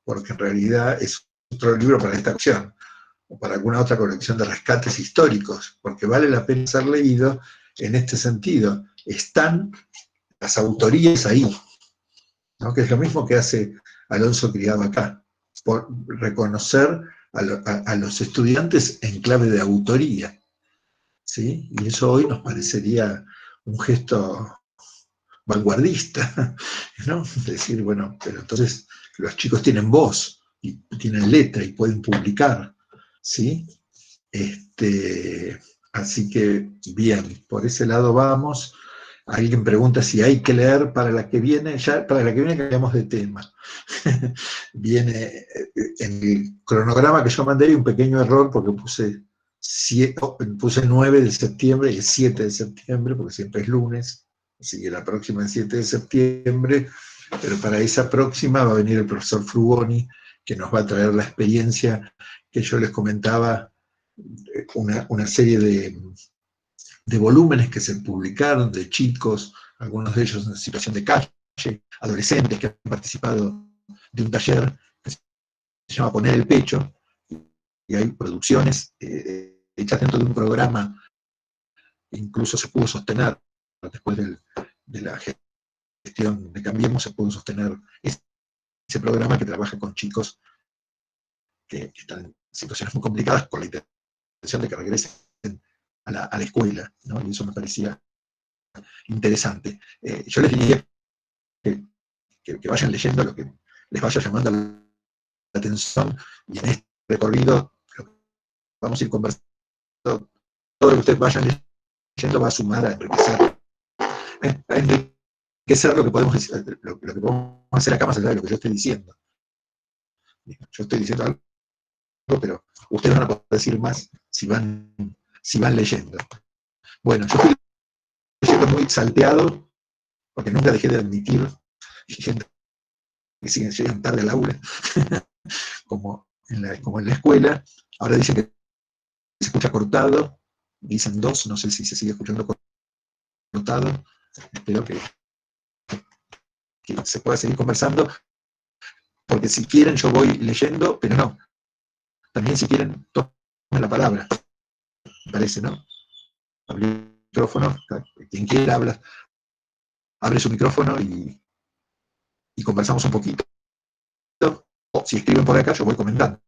porque en realidad es otro libro para esta acción. o para alguna otra colección de rescates históricos, porque vale la pena ser leído en este sentido. Están las autorías ahí, ¿no? Que es lo mismo que hace Alonso Criado acá, por reconocer a los estudiantes en clave de autoría, ¿sí? Y eso hoy nos parecería un gesto vanguardista, ¿no? Es decir, bueno, pero entonces los chicos tienen voz y tienen letra y pueden publicar, ¿sí? Así que, bien, por ese lado vamos. Alguien pregunta si hay que leer para la que viene. Ya para la que viene cambiamos de tema. Viene en el cronograma que yo mandé hay un pequeño error porque puse 9 de septiembre y es 7 de septiembre, porque siempre es lunes, así que la próxima es 7 de septiembre, pero para esa próxima va a venir el profesor Frugoni, que nos va a traer la experiencia que yo les comentaba, una serie de volúmenes que se publicaron de chicos, algunos de ellos en situación de calle, adolescentes que han participado de un taller que se llama Poner el Pecho, y hay producciones hechas dentro de un programa, incluso se pudo sostener, después de la gestión de Cambiemos, se pudo sostener ese programa que trabaja con chicos que están en situaciones muy complicadas con la intención de que regresen a la escuela, ¿no? Y eso me parecía interesante. Yo les diría que vayan leyendo lo que les vaya llamando la atención, y en este recorrido vamos a ir conversando, todo lo que ustedes vayan leyendo va a sumar a enriquecer lo que podemos decir, lo que podemos hacer acá más allá de lo que yo estoy diciendo. Yo estoy diciendo algo, pero ustedes van a poder decir más si van leyendo. Bueno, yo estoy leyendo muy salteado, porque nunca dejé de admitir gente que llegan tarde al aula, como en la escuela. Ahora dicen que se escucha cortado, dicen dos, no sé si se sigue escuchando cortado. Espero que se pueda seguir conversando, porque si quieren yo voy leyendo, pero no. También si quieren, tomen la palabra, me parece, ¿no? Abre el micrófono, quien quiera habla, abre su micrófono y conversamos un poquito. O si escriben por acá, yo voy comentando.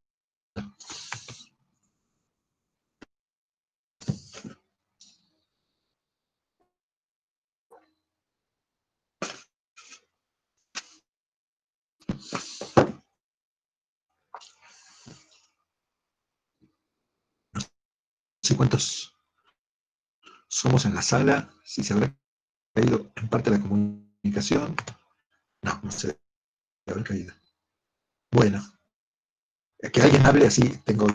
No sé cuántos somos en la sala, si se habrá caído en parte la comunicación. No, no se debe haber caído. Bueno, que alguien hable así, tengo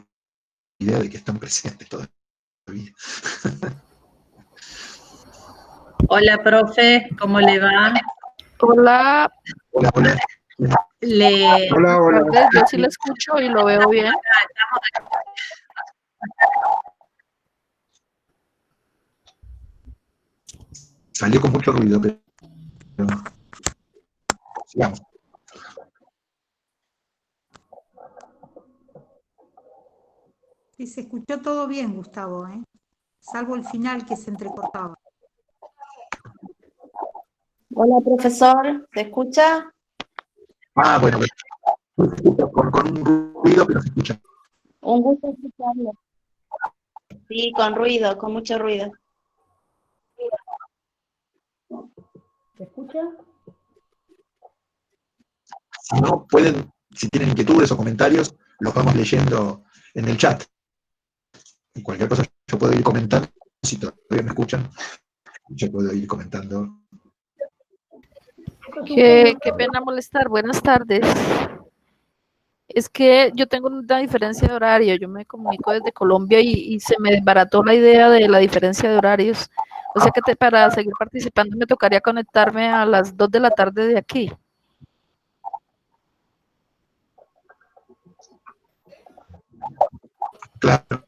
idea de que están presentes todavía. Hola, profe, ¿cómo le va? Hola, Hola, hola. buenas tardes. Yo sí lo escucho y lo veo bien. Salió con mucho ruido, pero sigamos. Sí, se escuchó todo bien, Gustavo, ¿eh? Salvo el final que se entrecortaba. Hola, profesor, ¿se escucha? Ah, bueno, con un ruido, pero se escucha. Un gusto escucharlo. Sí, con ruido, con mucho ruido. ¿Se escucha? Si no, pueden, si tienen inquietudes o comentarios, los vamos leyendo en el chat. Y cualquier cosa yo puedo ir comentando, si todavía me escuchan, yo puedo ir comentando. Qué pena molestar. Buenas tardes. Es que yo tengo una diferencia de horario. Yo me comunico desde Colombia y se me desbarató la idea de la diferencia de horarios. O sea que para seguir participando me tocaría conectarme a las 2 de la tarde de aquí. Claro.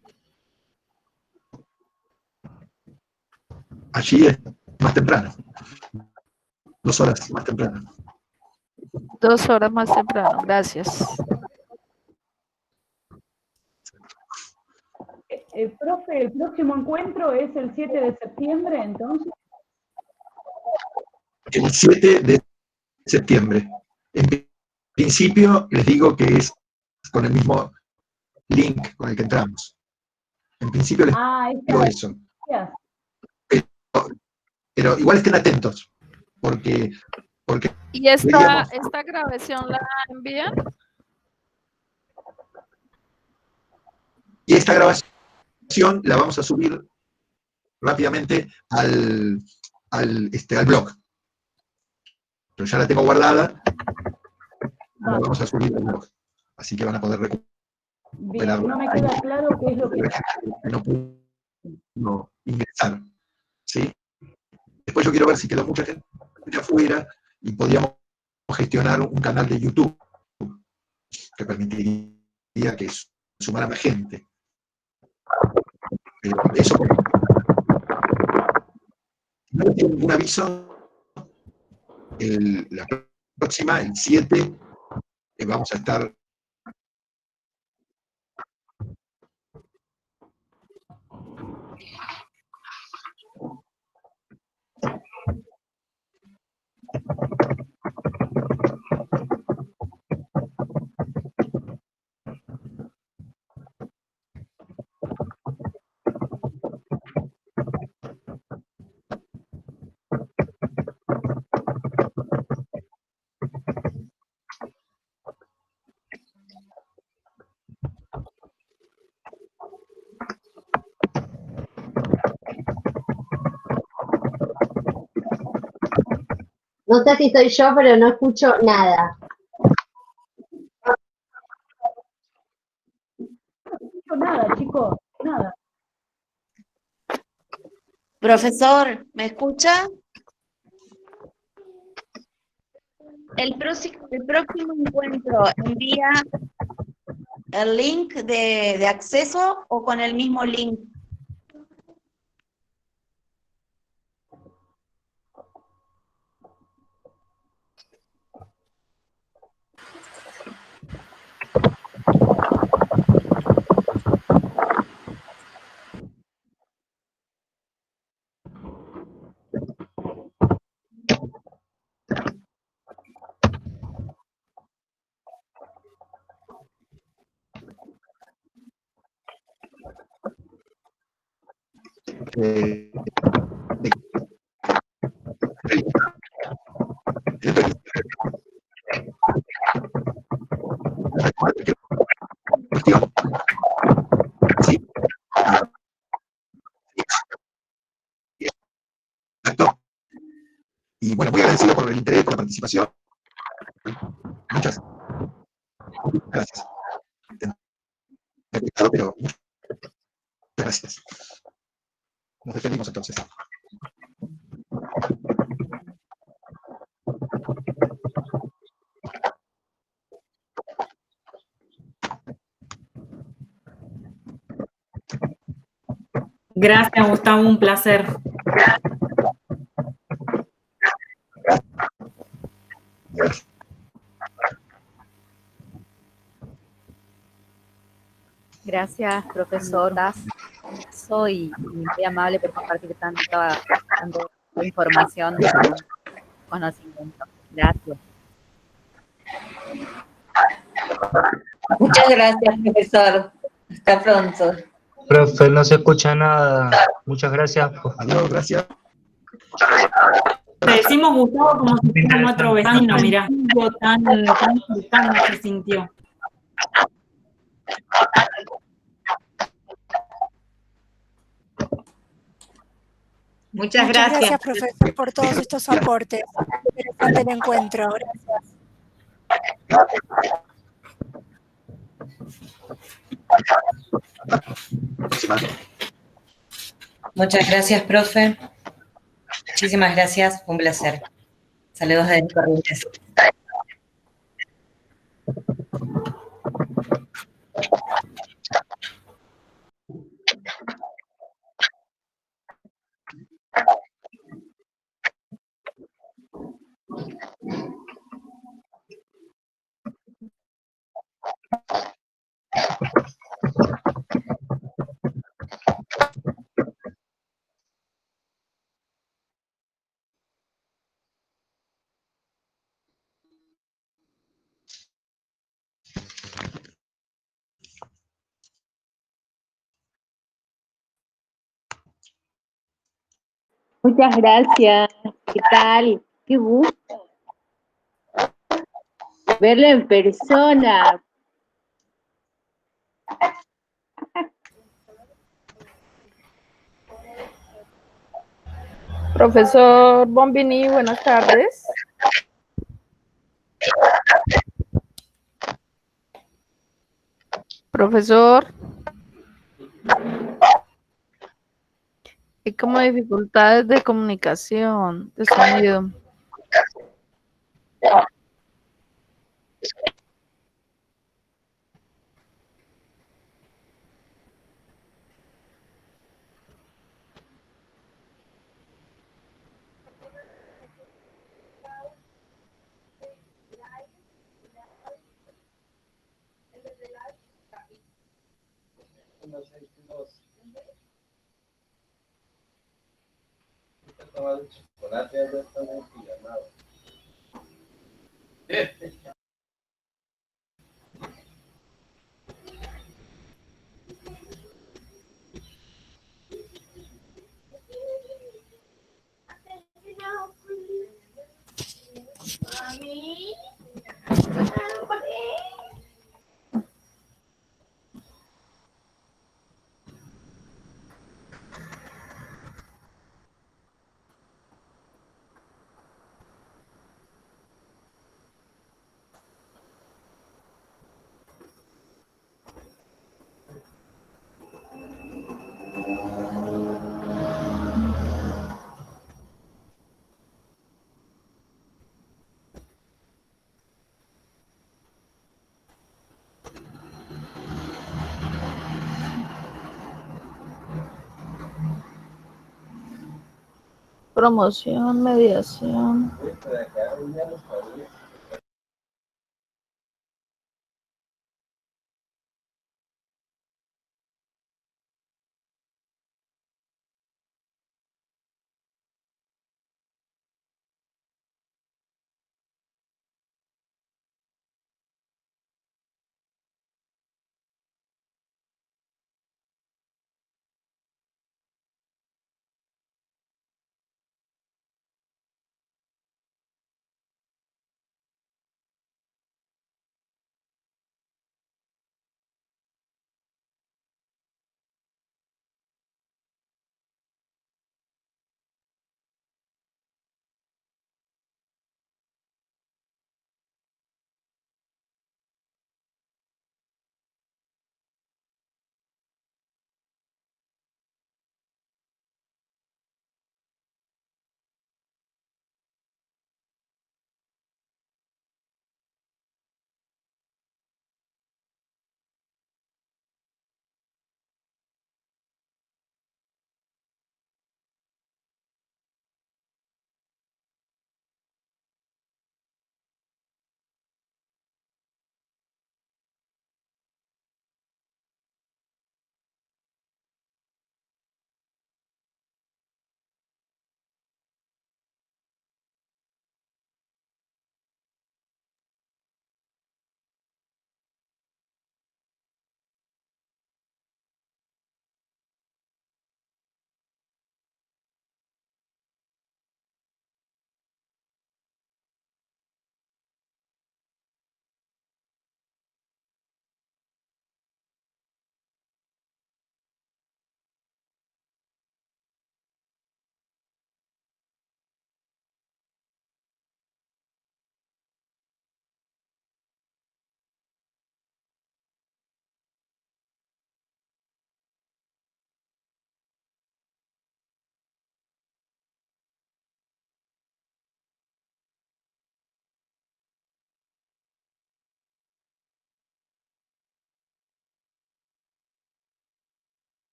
Allí es más temprano. 2 horas más temprano. 2 horas más temprano. Gracias. Profe, el próximo encuentro es el 7 de septiembre, entonces. El 7 de septiembre. En principio, les digo que es con el mismo link con el que entramos. En principio les digo eso. Pero igual estén atentos, porque ¿Y esta grabación la envían? y esta grabación la vamos a subir rápidamente al blog. Pero ya la tengo guardada, la vamos a subir al blog. Así que van a poder recuperarla. Bien, no me queda claro qué es lo que... No pudo ingresar, ¿sí? Después yo quiero ver si quedó mucha gente afuera y podíamos gestionar un canal de YouTube que permitiría que sumara más gente. Pero eso, si no tiene ningún aviso, la próxima, el 7, vamos a estar No sé si soy yo, pero no escucho nada. No escucho nada, chicos, nada. Profesor, ¿me escucha? El próximo encuentro envía el link de acceso o con el mismo link. cuestión. ¿Sí? Exacto. Y bueno, muy agradecido por el interés, por la participación. Muchas gracias. Pero muchas gracias. Nos despedimos entonces. Gracias, Gustavo, un placer. Gracias, profesoras. Soy muy amable por compartir tanta información y conocimiento. Gracias. Muchas gracias, profesor. Hasta pronto. Profe, no se escucha nada. Muchas gracias. Adiós, gracias. Te decimos, Gustavo, como si fuera nuestro vecino, mirá, tan cercano se sintió. Muchas gracias, profesor, por todos estos aportes. Interesante el encuentro. Gracias. Muchas gracias, profe. Muchísimas gracias, un placer. Saludos desde Corrientes. Muchas gracias. ¿Qué tal? Qué gusto verlo en persona. Profesor Bombini, buenas tardes. Profesor. Hay como dificultades de comunicación, de sonido. Promoción, mediación.